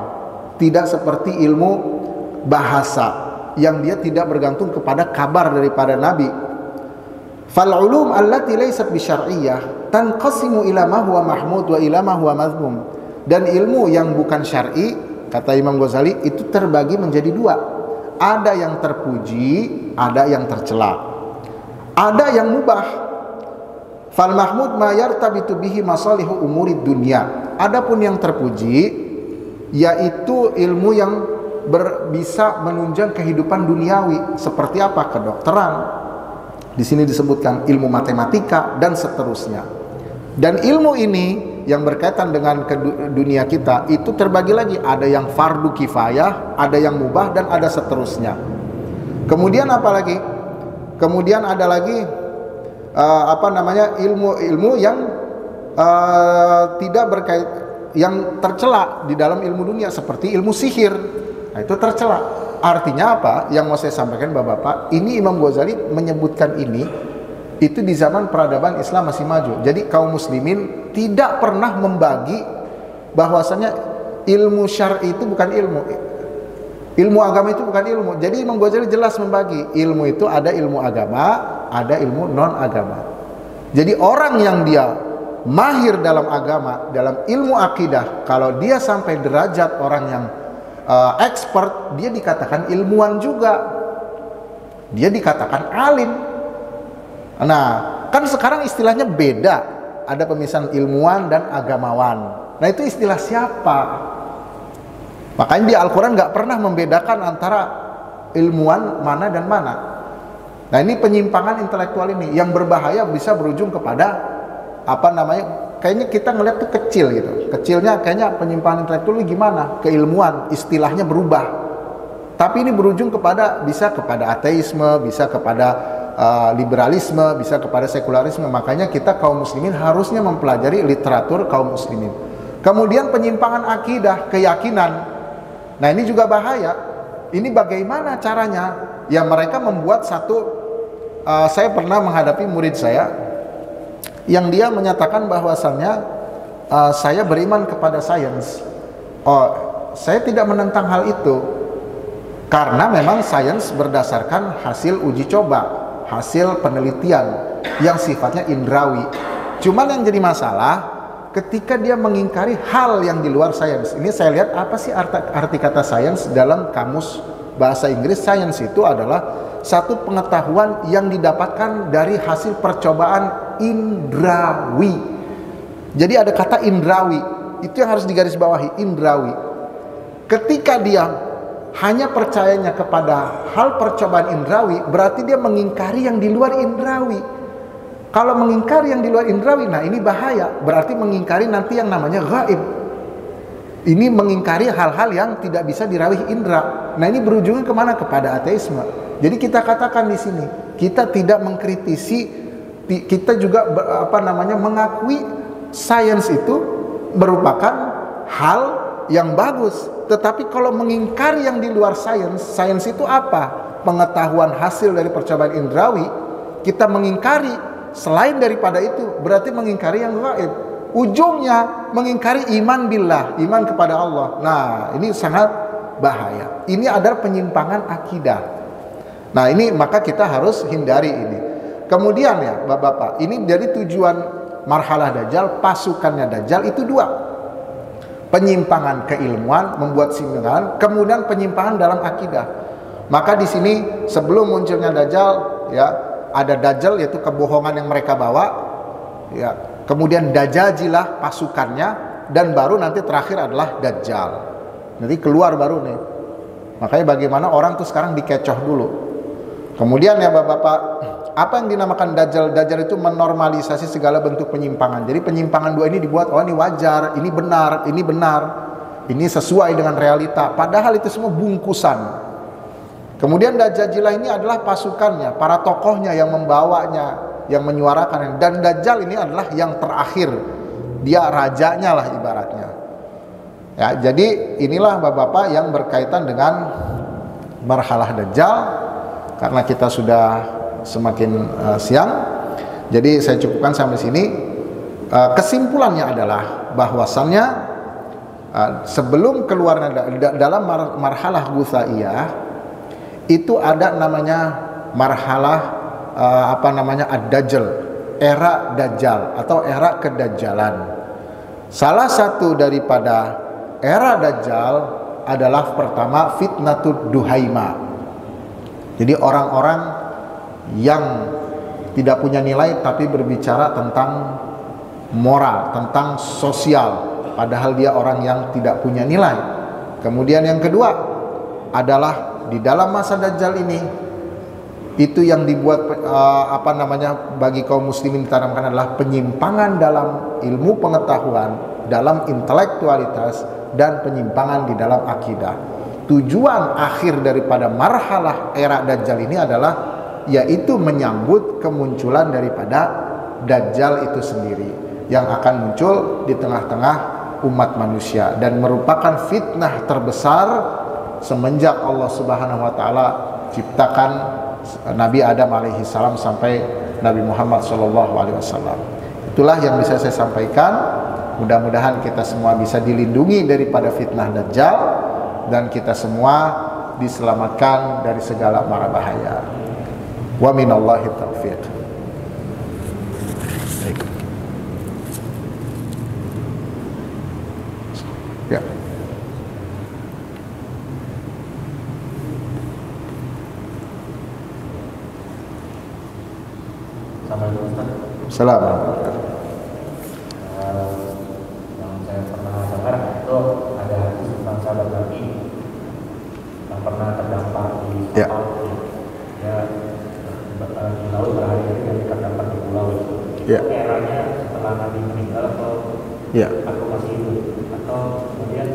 tidak seperti ilmu bahasa yang dia tidak bergantung kepada kabar daripada nabi. Fal ulum allati laysat bisyar'iyyah tanqasimu ila ma huwa mahmud wa ila ma huwa mazmum. Dan ilmu yang bukan syar'i, kata Imam Ghazali, itu terbagi menjadi dua. Ada yang terpuji, ada yang tercela. Ada yang mubah. Fal mahmud ma yartabitu bihi masalihu umuri dunya. Adapun yang terpuji yaitu ilmu yang bisa menunjang kehidupan duniawi. Seperti apa? Kedokteran. Di sini disebutkan ilmu matematika dan seterusnya. Dan ilmu ini yang berkaitan dengan dunia kita itu terbagi lagi. Ada yang fardu kifayah, ada yang mubah, dan ada seterusnya. Kemudian apa lagi? Kemudian ada lagi ilmu yang tidak berkait, yang tercela di dalam ilmu dunia seperti ilmu sihir. Nah, itu tercela. Artinya apa? Yang mau saya sampaikan Bapak-bapak, ini Imam Ghazali menyebutkan ini itu di zaman peradaban Islam masih maju. Jadi kaum muslimin tidak pernah membagi bahwasanya ilmu syar'i itu bukan ilmu. Ilmu agama itu bukan ilmu. Jadi Imam Ghazali jelas membagi. Ilmu itu ada ilmu agama, ada ilmu non agama. Jadi orang yang dia mahir dalam agama, dalam ilmu akidah, kalau dia sampai derajat orang yang expert, dia dikatakan ilmuwan juga, dia dikatakan alim. Nah, kan sekarang istilahnya beda, ada pemisahan ilmuwan dan agamawan. Nah, itu istilah siapa? Makanya di Al-Quran nggak pernah membedakan antara ilmuwan mana dan mana. Nah, ini penyimpangan intelektual ini yang berbahaya, bisa berujung kepada kayaknya kita ngeliat tuh kecil gitu. Kecilnya kayaknya penyimpangan intelektual ini gimana? Keilmuan, istilahnya berubah. Tapi ini berujung bisa kepada ateisme, bisa kepada liberalisme, bisa kepada sekularisme. Makanya kita kaum muslimin harusnya mempelajari literatur kaum muslimin. Kemudian penyimpangan akidah, keyakinan. Nah, ini juga bahaya. Ini bagaimana caranya? Ya, mereka membuat saya pernah menghadapi murid saya yang dia menyatakan bahwasannya saya beriman kepada sains. Saya tidak menentang hal itu, karena memang sains berdasarkan hasil uji coba, hasil penelitian yang sifatnya indrawi. Cuman yang jadi masalah ketika dia mengingkari hal yang di luar sains. Ini saya lihat apa sih arti kata sains dalam kamus bahasa Inggris. Sains itu adalah satu pengetahuan yang didapatkan dari hasil percobaan indrawi. Jadi ada kata indrawi, itu yang harus digarisbawahi, indrawi. Ketika dia hanya percayanya kepada hal percobaan indrawi, berarti dia mengingkari yang di luar indrawi. Kalau mengingkari yang di luar indrawi, nah ini bahaya. Berarti mengingkari nanti yang namanya gaib. Ini mengingkari hal-hal yang tidak bisa dirawih indra. Nah, ini berujungnya kemana? Kepada ateisme. Jadi kita katakan di sini, kita tidak mengkritisi, kita juga mengakui sains itu merupakan hal yang bagus. Tetapi kalau mengingkari yang di luar sains, sains itu apa? Pengetahuan hasil dari percobaan indrawi, kita mengingkari selain daripada itu, berarti mengingkari yang gaib. Ujungnya mengingkari iman billah, iman kepada Allah. Nah, ini sangat bahaya. Ini adalah penyimpangan akidah. Nah, ini maka kita harus hindari ini. Kemudian ya Bapak-bapak, ini dari tujuan marhalah Dajjal, pasukannya Dajjal itu dua. penyimpangan keilmuan, membuat simpangan, kemudian penyimpangan dalam akidah. Maka di sini sebelum munculnya Dajjal, ya, ada Dajjal yaitu kebohongan yang mereka bawa, ya, kemudian Dajajilah pasukannya, dan baru nanti terakhir adalah Dajjal. Nanti keluar baru nih. Makanya bagaimana orang tuh sekarang dikecoh dulu. Kemudian ya Bapak-bapak, apa yang dinamakan Dajjal? Dajjal itu menormalisasi segala bentuk penyimpangan. Jadi penyimpangan dua ini dibuat, oh ini wajar, ini benar, ini sesuai dengan realita. Padahal itu semua bungkusan. Kemudian Dajajilah ini adalah pasukannya, para tokohnya yang membawanya, yang menyuarakan. Dan Dajjal ini adalah yang terakhir, dia rajanya lah ibaratnya. Ya, jadi inilah Bapak-bapak yang berkaitan dengan marhalah Dajjal. Karena kita sudah semakin siang, jadi saya cukupkan sampai sini. Kesimpulannya adalah bahwasannya sebelum keluarnya dalam marhalah Ghusaiyah itu ada namanya marhalah ad-Dajjal, era Dajjal atau era kedajjalan. Salah satu daripada era Dajjal adalah pertama fitnatud duhaima. Jadi orang-orang yang tidak punya nilai tapi berbicara tentang moral, tentang sosial, padahal dia orang yang tidak punya nilai. Kemudian yang kedua adalah di dalam masa Dajjal ini, itu yang dibuat bagi kaum muslimin ditanamkan adalah penyimpangan dalam ilmu pengetahuan, dalam intelektualitas, dan penyimpangan di dalam akidah. Tujuan akhir daripada marhalah era Dajjal ini adalah yaitu menyambut kemunculan daripada Dajjal itu sendiri yang akan muncul di tengah-tengah umat manusia dan merupakan fitnah terbesar semenjak Allah Subhanahu wa taala ciptakan Nabi Adam alaihi salam sampai Nabi Muhammad sallallahu alaihi wasallam. Itulah yang bisa saya sampaikan. Mudah-mudahan kita semua bisa dilindungi daripada fitnah Dajjal dan kita semua diselamatkan dari segala mara bahaya. Wa minallahi taufiq. Baik. Ya. Assalamualaikum. Yang saya pernah dengar itu ada hadis tentang sahabat Nabi yang pernah terdampar di kapal, ya, di laut berhari-hari dan terdampar di pulau itu. Eranya setelah Nabi meninggal atau masih hidup, atau kemudian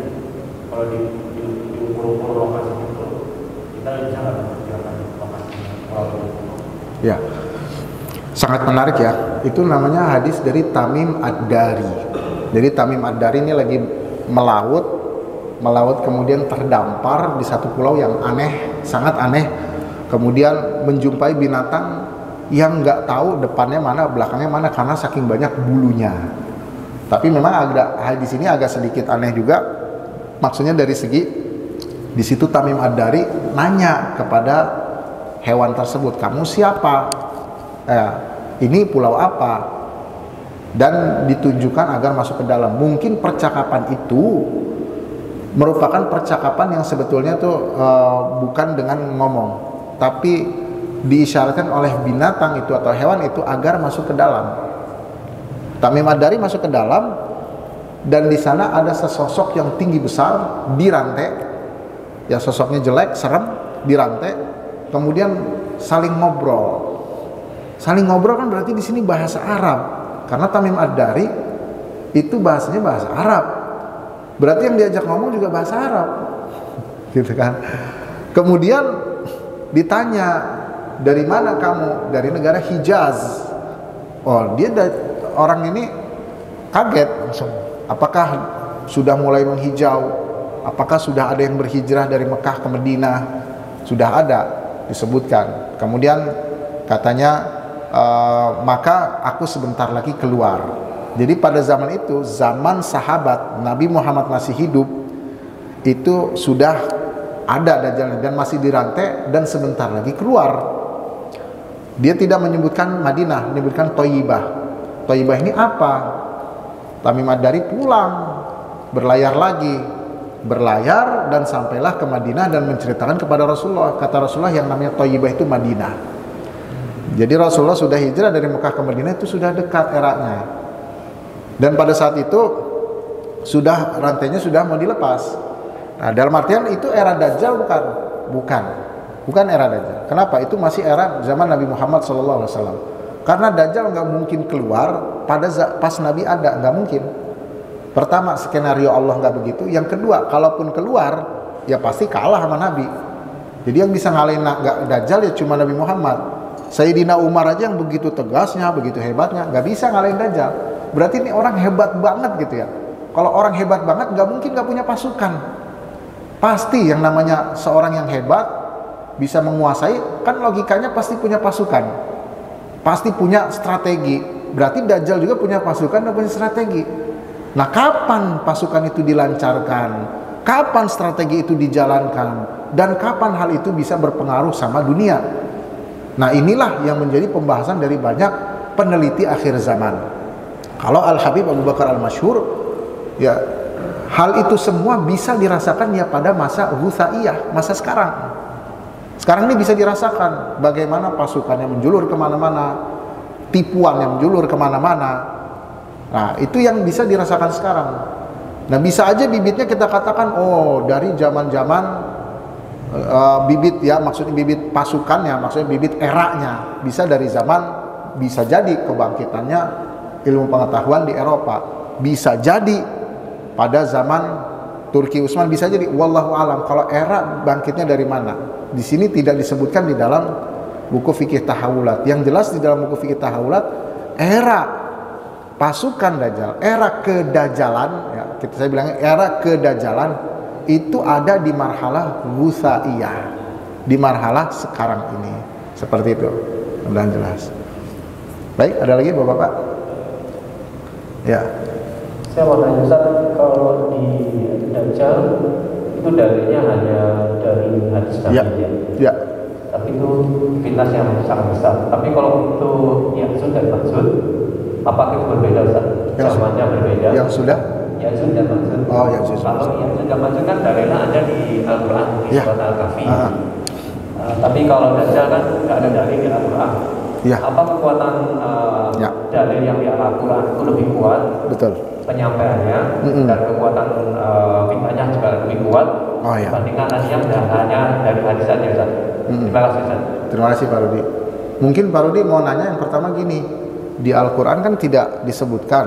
kalau diukur-ukur lokasi itu kita bisa nggak memperkirakan lokasinya pulau itu? Ya. Sangat menarik ya. Itu namanya hadis dari Tamim Ad-Dari. Jadi Tamim Ad-Dari ini lagi melaut kemudian terdampar di satu pulau yang aneh, sangat aneh. Kemudian menjumpai binatang yang nggak tahu depannya mana, belakangnya mana karena saking banyak bulunya. Tapi memang hadis ini agak sedikit aneh juga. Maksudnya dari segi di situ Tamim Ad-Dari nanya kepada hewan tersebut, "Kamu siapa? Ini pulau apa?" Dan ditunjukkan agar masuk ke dalam. Mungkin percakapan itu merupakan percakapan yang sebetulnya tuh bukan dengan ngomong, tapi diisyaratkan oleh binatang itu atau hewan itu agar masuk ke dalam. Tamim Ad-Dari masuk ke dalam dan di sana ada sesosok yang tinggi besar dirantai. Ya, sosoknya jelek, serem, dirantai. Kemudian saling ngobrol. Saling ngobrol kan berarti di sini bahasa Arab. Karena Tamim Ad-Dari itu bahasanya bahasa Arab. Berarti yang diajak ngomong juga bahasa Arab. Gitu kan. Kemudian ditanya, "Dari mana kamu?" "Dari negara Hijaz." Oh, orang ini kaget langsung. Apakah sudah mulai menghijau? Apakah sudah ada yang berhijrah dari Mekah ke Madinah? Sudah ada disebutkan. Kemudian katanya, maka aku sebentar lagi keluar. Jadi pada zaman itu, zaman sahabat Nabi Muhammad masih hidup, itu sudah ada Dajjal dan masih dirantai dan sebentar lagi keluar. Dia tidak menyebutkan Madinah, menyebutkan Thayyibah. Thayyibah ini apa? Tamim Ad-Dari pulang berlayar lagi, berlayar dan sampailah ke Madinah dan menceritakan kepada Rasulullah. Kata Rasulullah, yang namanya Thayyibah itu Madinah. Jadi Rasulullah sudah hijrah dari Mekah ke Madinah itu sudah dekat eranya. Dan pada saat itu sudah rantainya sudah mau dilepas. Nah, dalam artian itu era Dajjal bukan era Dajjal. Kenapa? Itu masih era zaman Nabi Muhammad SAW. Karena Dajjal nggak mungkin keluar pas Nabi ada, nggak mungkin. Pertama, skenario Allah nggak begitu. Yang kedua, kalaupun keluar, ya pasti kalah sama Nabi. Jadi yang bisa ngalahin Dajjal ya cuma Nabi Muhammad. Sayyidina Umar aja yang begitu tegasnya, begitu hebatnya, nggak bisa ngalahin Dajjal. Berarti ini orang hebat banget gitu ya. Kalau orang hebat banget, nggak mungkin nggak punya pasukan. Pasti yang namanya seorang yang hebat bisa menguasai, kan logikanya pasti punya pasukan, pasti punya strategi. Berarti Dajjal juga punya pasukan dan punya strategi. Nah, kapan pasukan itu dilancarkan, kapan strategi itu dijalankan, dan kapan hal itu bisa berpengaruh sama dunia. Nah, inilah yang menjadi pembahasan dari banyak peneliti akhir zaman. Kalau Al-Habib Abu Bakar Al-Masyhur, ya hal itu semua bisa dirasakan ya pada masa Ghusaiyah, masa sekarang. Sekarang ini bisa dirasakan bagaimana pasukannya menjulur kemana-mana, tipuan yang menjulur kemana-mana. Nah, itu yang bisa dirasakan sekarang. Nah, bisa aja bibitnya kita katakan, oh dari zaman-zaman bibit ya, maksudnya bibit pasukannya, maksudnya bibit eranya. Bisa dari zaman, bisa jadi kebangkitannya ilmu pengetahuan di Eropa. Bisa jadi pada zaman Turki Utsman, bisa jadi, wallahu alam. Kalau era bangkitnya dari mana? Di sini tidak disebutkan di dalam buku fikih tahawulat. Yang jelas di dalam buku fikih tahawulat, era pasukan Dajjal, era kedajalan, ya, saya bilangnya era kedajalan itu ada di marhalah Ghusaiyah, di marhalah sekarang ini. Seperti itu. Mudah-mudahan jelas. Baik, ada lagi Bapak-bapak? Ya. Saya mau tanya Ustaz, kalau di Dajjal itu dalilnya hanya dari hadis Nabi ya. Tapi itu fitnah yang sangat besar. Tapi kalau untuk Ya'juj dan Ma'juj, apakah itu berbeda Ustaz? Zamannya berbeda. Yang sudah? Ya'juj dan Ma'juj. Oh, Ya'juj. Kalau Ya'juj dan Ma'juj kan dalilnya ada di Al-Quran, di surat Al-Kahfi. Tapi kalau Dajjal kan nggak ada dalil di Al-Quran. Ya. Apa kekuatan dalil yang di Al-Quran itu lebih kuat? Betul. Penyampaiannya dan kekuatan fitnahnya juga lebih kuat dibandingkan yang hanya dari hadis saja Ustaz. Terima kasih Ustaz. Terima kasih Pak Rudi. Mungkin Pak Rudi mau nanya yang pertama gini, di Al-Quran kan tidak disebutkan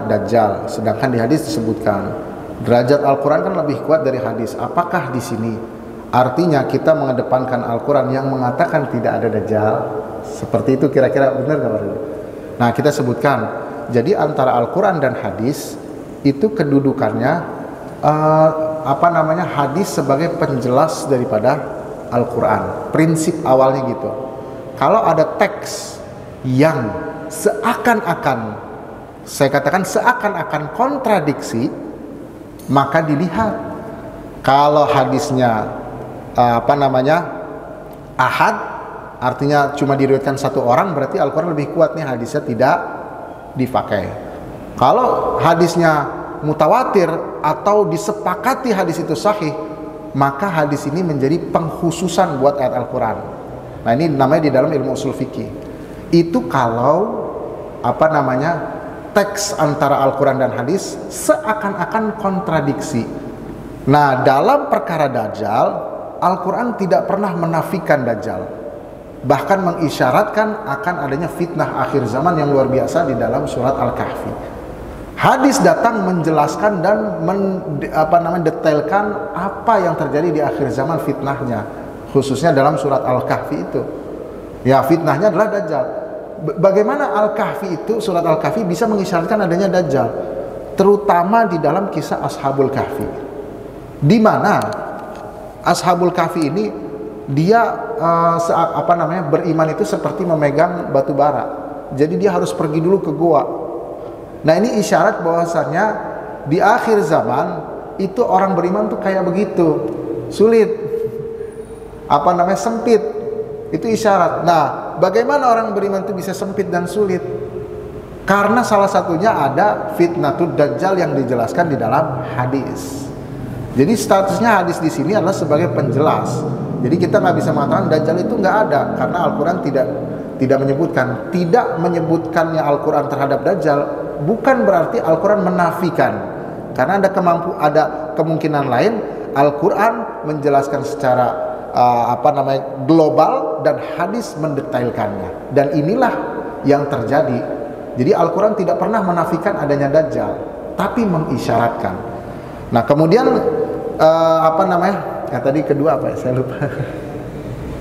Dajjal, sedangkan di hadis disebutkan. Derajat Al-Quran kan lebih kuat dari hadis. Apakah di sini artinya kita mengedepankan Al-Quran yang mengatakan tidak ada Dajjal? Seperti itu kira-kira benar nggak Pak Rudi? Nah, kita sebutkan. Jadi antara Al-Quran dan hadis itu kedudukannya hadis sebagai penjelas daripada Al-Quran. Prinsip awalnya gitu. Kalau ada teks yang seakan-akan, saya katakan seakan-akan kontradiksi, maka dilihat. Kalau hadisnya ahad, artinya cuma diriwayatkan satu orang, berarti Al-Quran lebih kuat nih, hadisnya tidak dipakai. Kalau hadisnya mutawatir atau disepakati hadis itu sahih, maka hadis ini menjadi pengkhususan buat ayat Al-Quran. Nah, ini namanya di dalam ilmu usul fikih. Itu kalau teks antara Al-Quran dan hadis seakan-akan kontradiksi. Nah, dalam perkara Dajjal, Al-Quran tidak pernah menafikan Dajjal, bahkan mengisyaratkan akan adanya fitnah akhir zaman yang luar biasa di dalam surat Al-Kahfi. Hadis datang menjelaskan dan mendetailkan apa yang terjadi di akhir zaman fitnahnya, khususnya dalam surat Al-Kahfi itu. Ya, fitnahnya adalah Dajjal. Bagaimana Al-Kahfi itu, surat Al-Kahfi bisa mengisyaratkan adanya Dajjal, terutama di dalam kisah Ashabul Kahfi, di mana Ashabul Kahfi ini dia beriman itu seperti memegang batu bara. Jadi dia harus pergi dulu ke goa. Nah, ini isyarat bahwasannya di akhir zaman itu orang beriman tuh kayak begitu, sulit, sempit. Itu isyarat. Nah, bagaimana orang beriman itu bisa sempit dan sulit? Karena salah satunya ada fitnatud dajjal yang dijelaskan di dalam hadis. Jadi statusnya hadis di sini adalah sebagai penjelas. Jadi kita nggak bisa mengatakan dajjal itu nggak ada, karena Al-Quran tidak menyebutkan. Tidak menyebutkannya Al-Quran terhadap dajjal bukan berarti Al-Quran menafikan. Karena ada kemungkinan lain Al-Quran menjelaskan secara global dan hadis mendetailkannya. Dan inilah yang terjadi. Jadi Al-Quran tidak pernah menafikan adanya dajjal, tapi mengisyaratkan. Nah, kemudian tadi kedua apa ya? Saya lupa.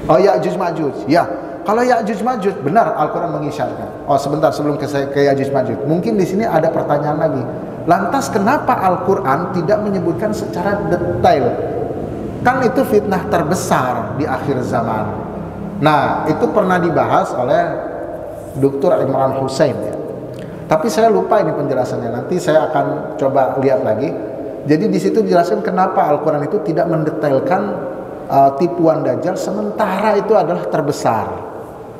Oh, Ya'juj Ma'juj. Ya, kalau Ya'juj Ma'juj benar Al-Quran mengisyaratkan. Oh, sebentar sebelum ke Ya'juj Ma'juj. Mungkin di sini ada pertanyaan lagi. Lantas kenapa Al-Quran tidak menyebutkan secara detail? Kan itu fitnah terbesar di akhir zaman. Nah, itu pernah dibahas oleh Dr. Imran Hussein ya. Tapi saya lupa ini penjelasannya. Nanti saya akan coba lihat lagi. Jadi di situ dijelaskan kenapa Al-Quran itu tidak mendetailkan tipuan dajjal, sementara itu adalah terbesar.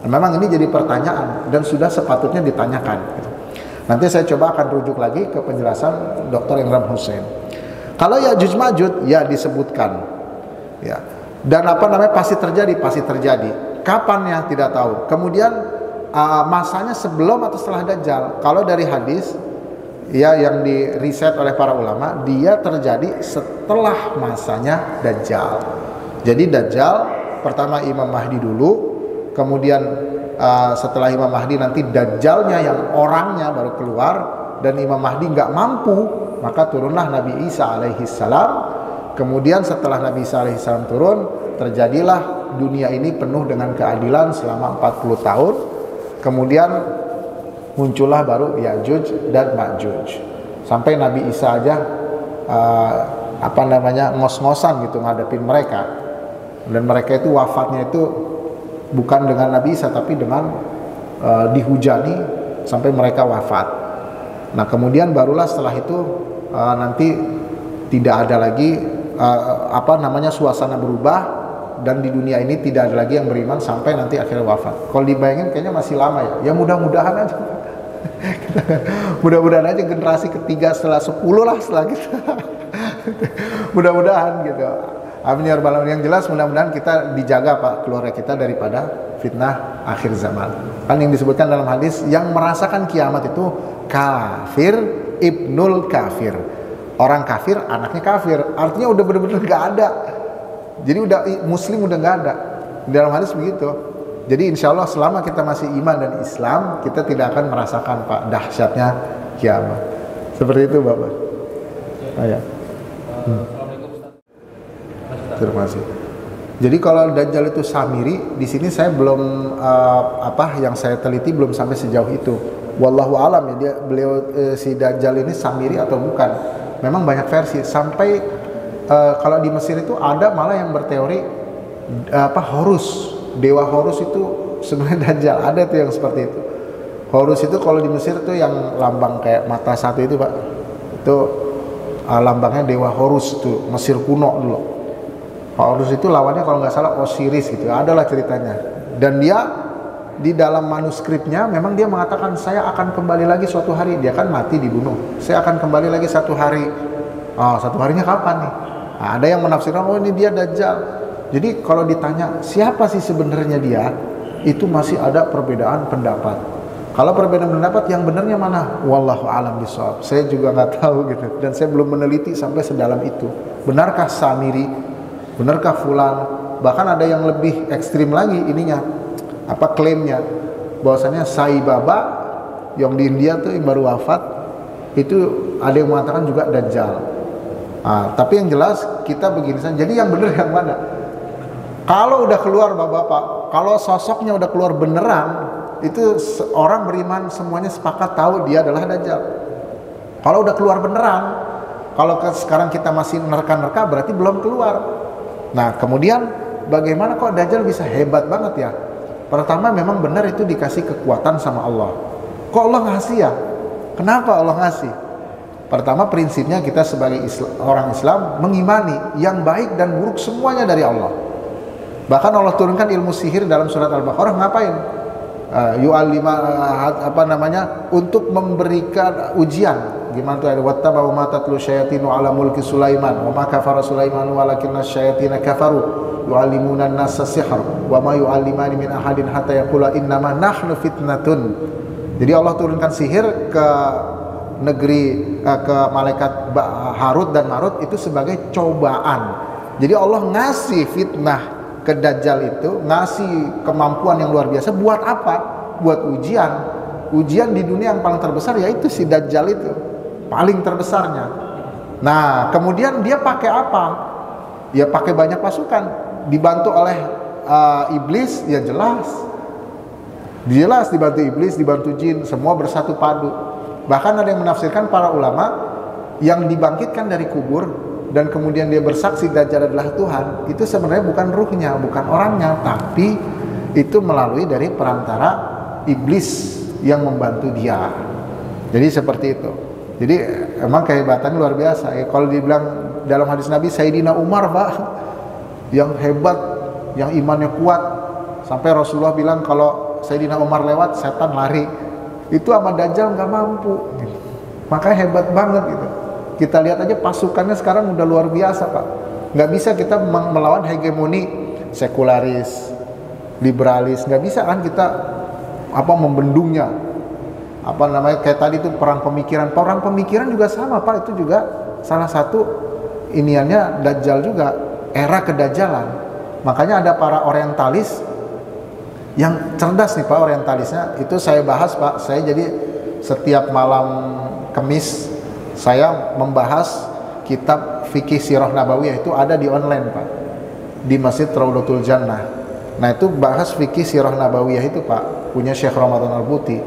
Nah, memang ini jadi pertanyaan dan sudah sepatutnya ditanyakan. Nanti saya coba akan rujuk lagi ke penjelasan Dr. Imran Hussein. Kalau Ya'juj Ma'juj ya disebutkan, ya. Dan pasti terjadi. Kapannya tidak tahu. Kemudian masanya sebelum atau setelah dajjal. Kalau dari hadis ya yang diriset oleh para ulama, dia terjadi setelah masanya dajjal. Jadi dajjal pertama Imam Mahdi dulu, kemudian setelah Imam Mahdi nanti dajjalnya yang orangnya baru keluar, dan Imam Mahdi nggak mampu, maka turunlah Nabi Isa alaihi salam. Kemudian setelah Nabi Isa alaihi salam turun, terjadilah dunia ini penuh dengan keadilan selama 40 tahun. Kemudian muncullah baru Ya'juj dan Ma'juj. Sampai Nabi Isa aja ngos-ngosan gitu ngadepin mereka. Dan mereka itu wafatnya itu bukan dengan Nabi Isa, tapi dengan dihujani sampai mereka wafat. Nah, kemudian barulah setelah itu nanti tidak ada lagi suasana berubah, dan di dunia ini tidak ada lagi yang beriman sampai nanti akhirnya wafat. Kalau dibayangin kayaknya masih lama ya. Ya mudah-mudahan aja. Mudah-mudahan aja generasi ketiga setelah 10 lah setelah kita. Mudah-mudahan gitu. Amin ya rabbal alamin. Yang jelas mudah-mudahan kita dijaga Pak keluarga kita daripada fitnah akhir zaman. Kan yang disebutkan dalam hadis, yang merasakan kiamat itu kafir ibnul kafir. Orang kafir, anaknya kafir. Artinya udah benar-benar gak ada. Jadi udah muslim udah nggak ada. Di dalam hadis begitu. Jadi insya Allah selama kita masih iman dan Islam, kita tidak akan merasakan Pak dahsyatnya kiamat. Seperti itu Bapak. Ya. Terima kasih. Jadi kalau Dajjal itu Samiri, di sini saya belum yang saya teliti belum sampai sejauh itu. Wallahu alam ya, si Dajjal ini Samiri atau bukan. Memang banyak versi sampai kalau di Mesir itu ada malah yang berteori Horus, dewa Horus itu sebenarnya Dajjal. Ada tuh yang seperti itu. Horus itu kalau di Mesir tuh yang lambang kayak mata satu itu Pak. Itu lambangnya dewa Horus itu, Mesir kuno dulu. Horus itu lawannya kalau nggak salah Osiris gitu. Adalah ceritanya. Dan dia di dalam manuskripnya memang dia mengatakan saya akan kembali lagi suatu hari. Dia kan mati dibunuh. Saya akan kembali lagi satu hari. Satu harinya kapan nih? Nah, ada yang menafsirkan ini dia Dajjal. Jadi kalau ditanya siapa sih sebenarnya dia, itu masih ada perbedaan pendapat. Kalau perbedaan pendapat yang benarnya mana? Wallahu a'lam bishawab. Saya juga nggak tahu gitu, dan saya belum meneliti sampai sedalam itu. Benarkah Samiri? Benarkah Fulan? Bahkan ada yang lebih ekstrim lagi ininya, klaimnya bahwasanya Sai Baba yang di India tuh yang baru wafat itu ada yang mengatakan juga Dajjal. Tapi yang jelas kita begini saja. Jadi yang benar yang mana? Kalau udah keluar Bapak-bapak, kalau sosoknya udah keluar beneran, itu orang beriman semuanya sepakat tahu dia adalah Dajjal. Kalau udah keluar beneran, kalau sekarang kita masih nerka-nerka berarti belum keluar. Nah, kemudian bagaimana kok Dajjal bisa hebat banget ya? Pertama memang benar itu dikasih kekuatan sama Allah. Kok Allah ngasih ya? Kenapa Allah ngasih? Pertama prinsipnya kita sebagai orang Islam mengimani yang baik dan buruk semuanya dari Allah. Bahkan Allah turunkan ilmu sihir dalam surat Al-Baqarah ngapain? untuk memberikan ujian. Gimana tuh, ada wattaba'u ma tatlu syayatinu ala mulki Sulaiman wa ma kafara Sulaiman walakinna syayatina kafaru yu'allimuna an-nasa sihr wa ma yu'allimani min ahadin hatta yaqula innama nahnu fitnatun. Jadi Allah turunkan sihir ke negeri ke malaikat Harut dan Marut itu sebagai cobaan. Jadi Allah ngasih fitnah ke Dajjal itu, ngasih kemampuan yang luar biasa buat apa? Buat ujian. Ujian di dunia yang paling terbesar yaitu si Dajjal itu, paling terbesarnya. Nah, kemudian dia pakai apa? Ya pakai banyak pasukan, dibantu oleh iblis, ya jelas dibantu iblis, dibantu jin, semua bersatu padu. Bahkan ada yang menafsirkan para ulama yang dibangkitkan dari kubur dan kemudian dia bersaksi Dajjal adalah Tuhan, itu sebenarnya bukan ruhnya, bukan orangnya, tapi itu melalui dari perantara iblis yang membantu dia. Jadi seperti itu. Jadi emang kehebatannya luar biasa. Kalau dibilang dalam hadis Nabi, Sayyidina Umar Pak, yang hebat, yang imannya kuat, sampai Rasulullah bilang kalau Sayyidina Umar lewat, setan lari. Itu sama Dajjal nggak mampu. Makanya hebat banget gitu. Kita lihat aja pasukannya sekarang udah luar biasa Pak. Nggak bisa kita melawan hegemoni sekularis, liberalis. Nggak bisa kan kita membendungnya. Kayak tadi itu perang pemikiran juga sama Pak. Itu juga salah satu iniannya Dajjal juga, era kedajjalan. Makanya ada para orientalis yang cerdas nih Pak, orientalisnya. Itu saya bahas Pak. Saya jadi setiap malam Kamis saya membahas kitab fikih sirah nabawiyah, itu ada di online Pak, di Masjid Raudhatul Jannah. Nah itu bahas fikih sirah nabawiyah itu Pak, punya Syekh Ramadan Al-Buti.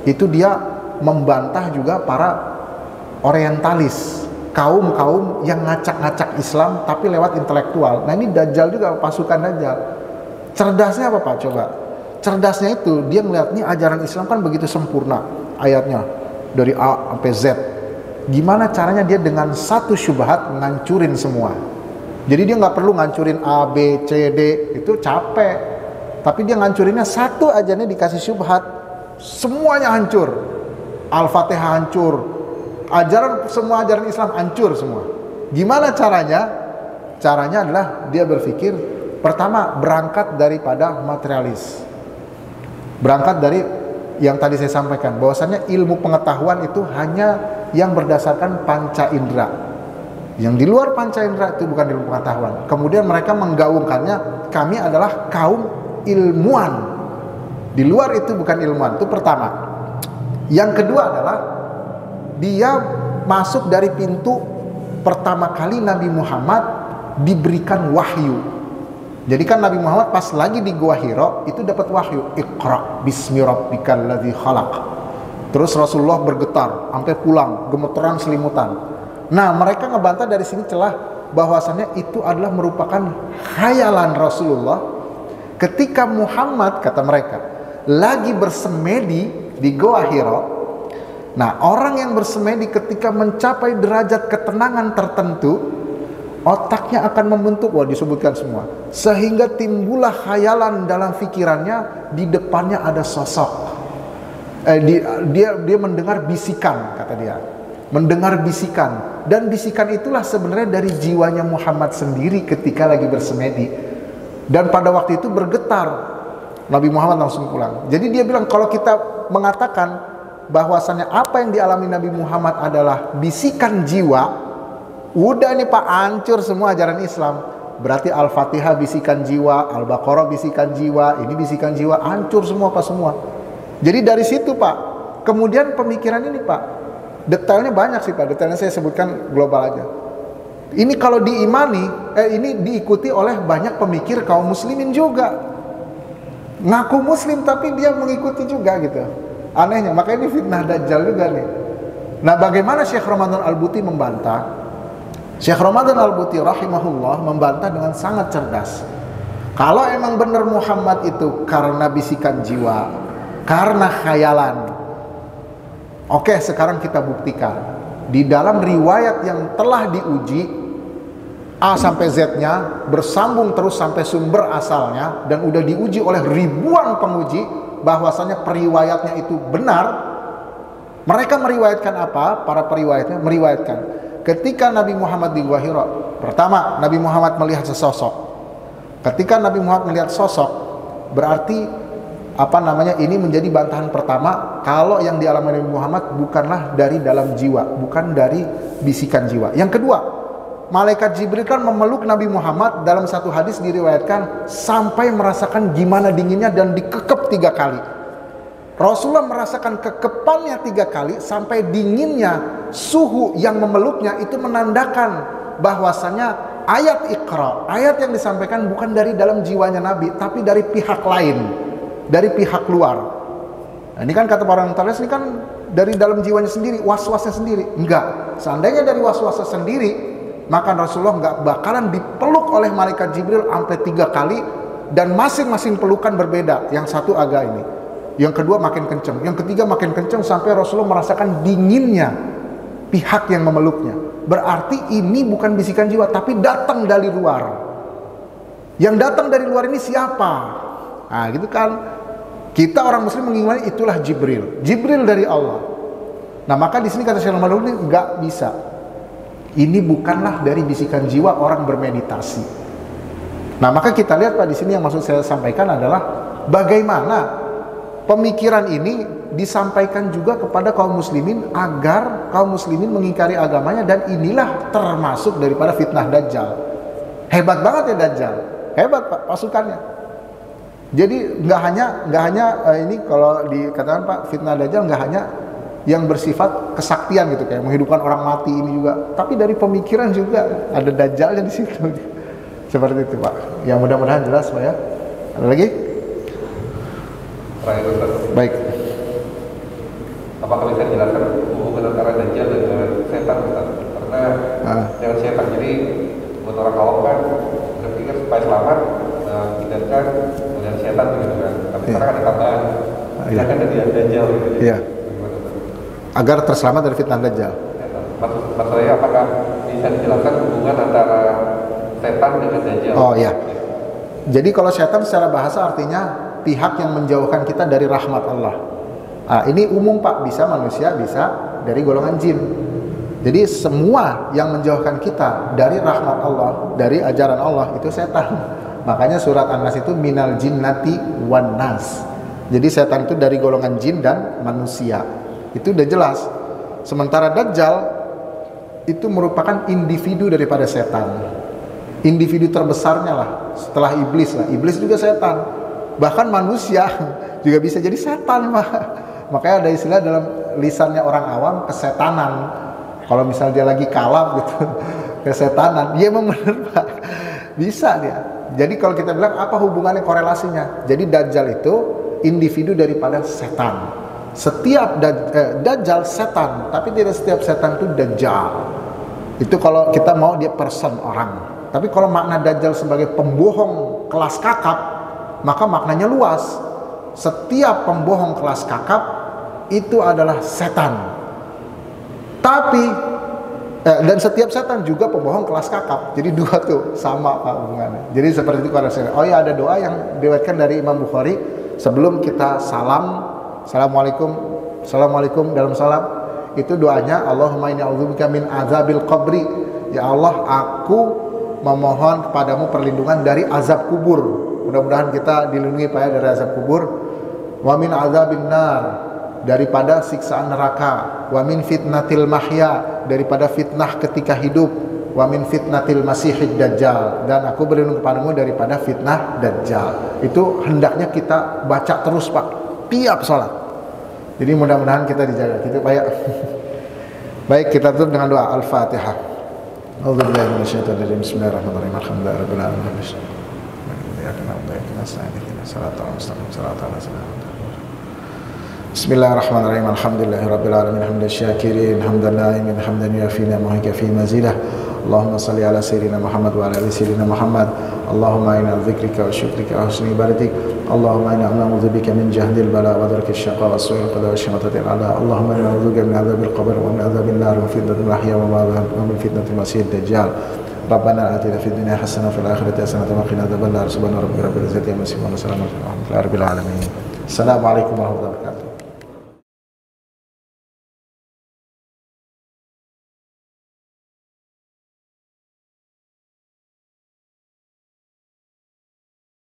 Itu dia membantah juga para orientalis, kaum yang ngacak-ngacak Islam tapi lewat intelektual. Nah ini Dajjal juga, pasukan Dajjal. Cerdasnya apa Pak coba? Cerdasnya itu dia melihatnya ajaran Islam kan begitu sempurna ayatnya dari A sampai Z. Gimana caranya dia dengan satu syubhat ngancurin semua. Jadi dia nggak perlu ngancurin A, B, C, D, itu capek. Tapi dia ngancurinnya satu aja nih, dikasih syubhat, semuanya hancur. Al-Fatihah hancur, semua ajaran Islam hancur semua. Gimana caranya? Caranya adalah dia berpikir, pertama berangkat daripada materialis. Berangkat dari yang tadi saya sampaikan, bahwasannya ilmu pengetahuan itu hanya yang berdasarkan panca indera. Yang di luar panca indera itu bukan ilmu pengetahuan. Kemudian mereka menggaungkannya, kami adalah kaum ilmuwan. Di luar itu bukan ilmuwan, itu pertama. Yang kedua adalah dia masuk dari pintu pertama kali Nabi Muhammad diberikan wahyu. Jadi kan Nabi Muhammad pas lagi di Gua Hira itu dapat wahyu, Iqra bismi rabbikal ladzi khalaq. Terus Rasulullah bergetar sampai pulang, gemeteran selimutan. Nah, mereka ngebantah dari sini celah bahwasannya itu adalah merupakan khayalan Rasulullah ketika Muhammad, kata mereka, lagi bersemedi di Gua Hira. Nah, orang yang bersemedi ketika mencapai derajat ketenangan tertentu, otaknya akan membentuk, disebutkan semua, sehingga timbullah khayalan dalam pikirannya, di depannya ada sosok. Dia mendengar bisikan, kata dia, mendengar bisikan, dan bisikan itulah sebenarnya dari jiwanya Muhammad sendiri ketika lagi bersemedi. Dan pada waktu itu bergetar, Nabi Muhammad langsung pulang. Jadi dia bilang, kalau kita mengatakan bahwasannya apa yang dialami Nabi Muhammad adalah bisikan jiwa, udah nih Pak, hancur semua ajaran Islam. Berarti Al-Fatihah bisikan jiwa, Al-Baqarah bisikan jiwa, ini bisikan jiwa, hancur semua Pak, semua. Jadi dari situ Pak, kemudian pemikiran ini Pak, detailnya banyak sih Pak, detailnya saya sebutkan global aja. Ini kalau diimani, ini diikuti oleh banyak pemikir kaum muslimin juga. Ngaku muslim tapi dia mengikuti juga gitu. Anehnya, makanya ini fitnah Dajjal juga nih. Nah, bagaimana Syekh Ramadan Al-Buti membantah? Syekh Ramadan Al-Buti rahimahullah membantah dengan sangat cerdas. Kalau emang benar Muhammad itu karena bisikan jiwa, karena khayalan, oke, sekarang kita buktikan. Di dalam riwayat yang telah diuji, A sampai Z-nya bersambung terus sampai sumber asalnya, dan udah diuji oleh ribuan penguji, bahwasanya periwayatnya itu benar. Mereka meriwayatkan apa? Para periwayatnya meriwayatkan ketika Nabi Muhammad di Gua Hira, pertama Nabi Muhammad melihat sesosok. Ketika Nabi Muhammad melihat sosok, berarti ini menjadi bantahan pertama kalau yang dialami Nabi Muhammad bukanlah dari dalam jiwa, bukan dari bisikan jiwa. Yang kedua, malaikat Jibril kan memeluk Nabi Muhammad, dalam satu hadis diriwayatkan sampai merasakan gimana dinginnya dan dikekep 3 kali. Rasulullah merasakan kekepannya 3 kali sampai dinginnya, suhu yang memeluknya itu menandakan bahwasanya ayat Iqra, ayat yang disampaikan bukan dari dalam jiwanya Nabi, tapi dari pihak lain, dari pihak luar. Nah, ini kan kata orang Talis, ini kan dari dalam jiwanya sendiri, was-wasnya sendiri. Enggak, seandainya dari was-wasnya sendiri, maka Rasulullah enggak bakalan dipeluk oleh malaikat Jibril sampai 3 kali, dan masing-masing pelukan berbeda. Yang satu agak ini, yang kedua makin kenceng, yang ketiga makin kenceng, sampai Rasulullah merasakan dinginnya pihak yang memeluknya. Berarti ini bukan bisikan jiwa, tapi datang dari luar. Yang datang dari luar ini siapa? Nah gitu kan, kita orang muslim mengimani itulah Jibril, Jibril dari Allah. Nah maka di sini kata Syekh Al-Albani ini nggak bisa. Ini bukanlah dari bisikan jiwa orang bermeditasi. Nah maka kita lihat Pak, di sini yang maksud saya sampaikan adalah bagaimana pemikiran ini disampaikan juga kepada kaum muslimin agar kaum muslimin mengingkari agamanya, dan inilah termasuk daripada fitnah Dajjal. Hebat banget ya Dajjal, hebat Pak pasukannya. Jadi nggak hanya ini kalau dikatakan Pak, fitnah Dajjal nggak hanya yang bersifat kesaktian gitu kayak menghidupkan orang mati ini juga, tapi dari pemikiran juga ada Dajjalnya di situ. Seperti itu Pak. Ya mudah-mudahan jelas Pak ya. Ada lagi? Baik. Apakah bisa dijelaskan hubungan antara Dajjal dengan setan? Karena dengan setan, jadi buat orang awam kan berpikir supaya selamat hindarikan dengan setan begitu kan. Tapi sekarang ada tambahan, hindarikan dari Dajjal gitu. Iya. Agar terselamat dari fitnah Dajjal. Maksud saya apakah bisa dijelaskan hubungan antara setan dengan Dajjal? Oh iya. Jadi kalau setan secara bahasa artinya pihak yang menjauhkan kita dari rahmat Allah. Ini umum Pak, bisa manusia, bisa dari golongan jin. Jadi semua yang menjauhkan kita dari rahmat Allah, dari ajaran Allah, itu setan. Makanya surat An-Nas itu minal jinnati wan nas. Jadi setan itu dari golongan jin dan manusia. Itu udah jelas. Sementara Dajjal itu merupakan individu daripada setan. Individu terbesarnya lah, setelah iblis lah. Iblis juga setan. Bahkan manusia juga bisa jadi setan Pak. Makanya ada istilah dalam lisannya orang awam, kesetanan. Kalau misal dia lagi kalap gitu, kesetanan. Dia memang benar Pak, bisa dia. Jadi kalau kita bilang apa hubungannya, korelasinya, jadi Dajjal itu individu daripada setan. Setiap Dajjal setan, tapi tidak setiap setan itu Dajjal. Itu kalau kita mau dia person orang. Tapi kalau makna Dajjal sebagai pembohong kelas kakap, maka maknanya luas. Setiap pembohong kelas kakap itu adalah setan. Tapi dan setiap setan juga pembohong kelas kakap. Jadi dua tuh sama Pak hubungannya. Jadi seperti itu kalau saya. Oh ya, ada doa yang diriwayatkan dari Imam Bukhari sebelum kita salam, Assalamualaikum dalam salam. Itu doanya, Allahumma inni a'udzubika min azabil qabri. Ya Allah, aku memohon kepadamu perlindungan dari azab kubur. Mudah-mudahan kita dilindungi Pak ya dari azab kubur. Wa min azabin nar, daripada siksaan neraka. Wa min fitnatil mahya, daripada fitnah ketika hidup. Wa min fitnatil masihid dajjal, dan aku berlindung kepadamu daripada fitnah dajjal. Itu hendaknya kita baca terus Pak, tiap salat. Jadi mudah-mudahan kita dijaga gitu Pak ya. Baik, kita tutup dengan doa Al-Fatihah. A'udzubillahi minasyaitonir rajim. Bismillahirrahmanirrahim. Alhamdulillahirabbil alamin. Bismillahirrahmanirrahim. Alhamdulillahirabbil alamin. Hamdan syakirin, hamdan na'imin, hamdan yafina ma fi mazidah. Allahumma salli ala sayyidina Muhammad wa ala ali sayyidina Muhammad. Allahumma inna dzikrika wa syukrika wa husni ibadatik. Allahumma inna na'udzubika min jahdil bala wa darkil syaqa wa su'il qada wa syamatatil ala. Allahumma inna na'udzubika min adzabil qabr wa min adzabil nar wa fitnatil mahya wa min fitnatil masiihid dajjal. Rabbana atina fid dunya hasanah wa fil akhirati hasanah wa qina adzabannar. Subhana rabbika rabbil izzati amma yasifun wa salamun alal mursalin. Assalamualaikum warahmatullahi wabarakatuh.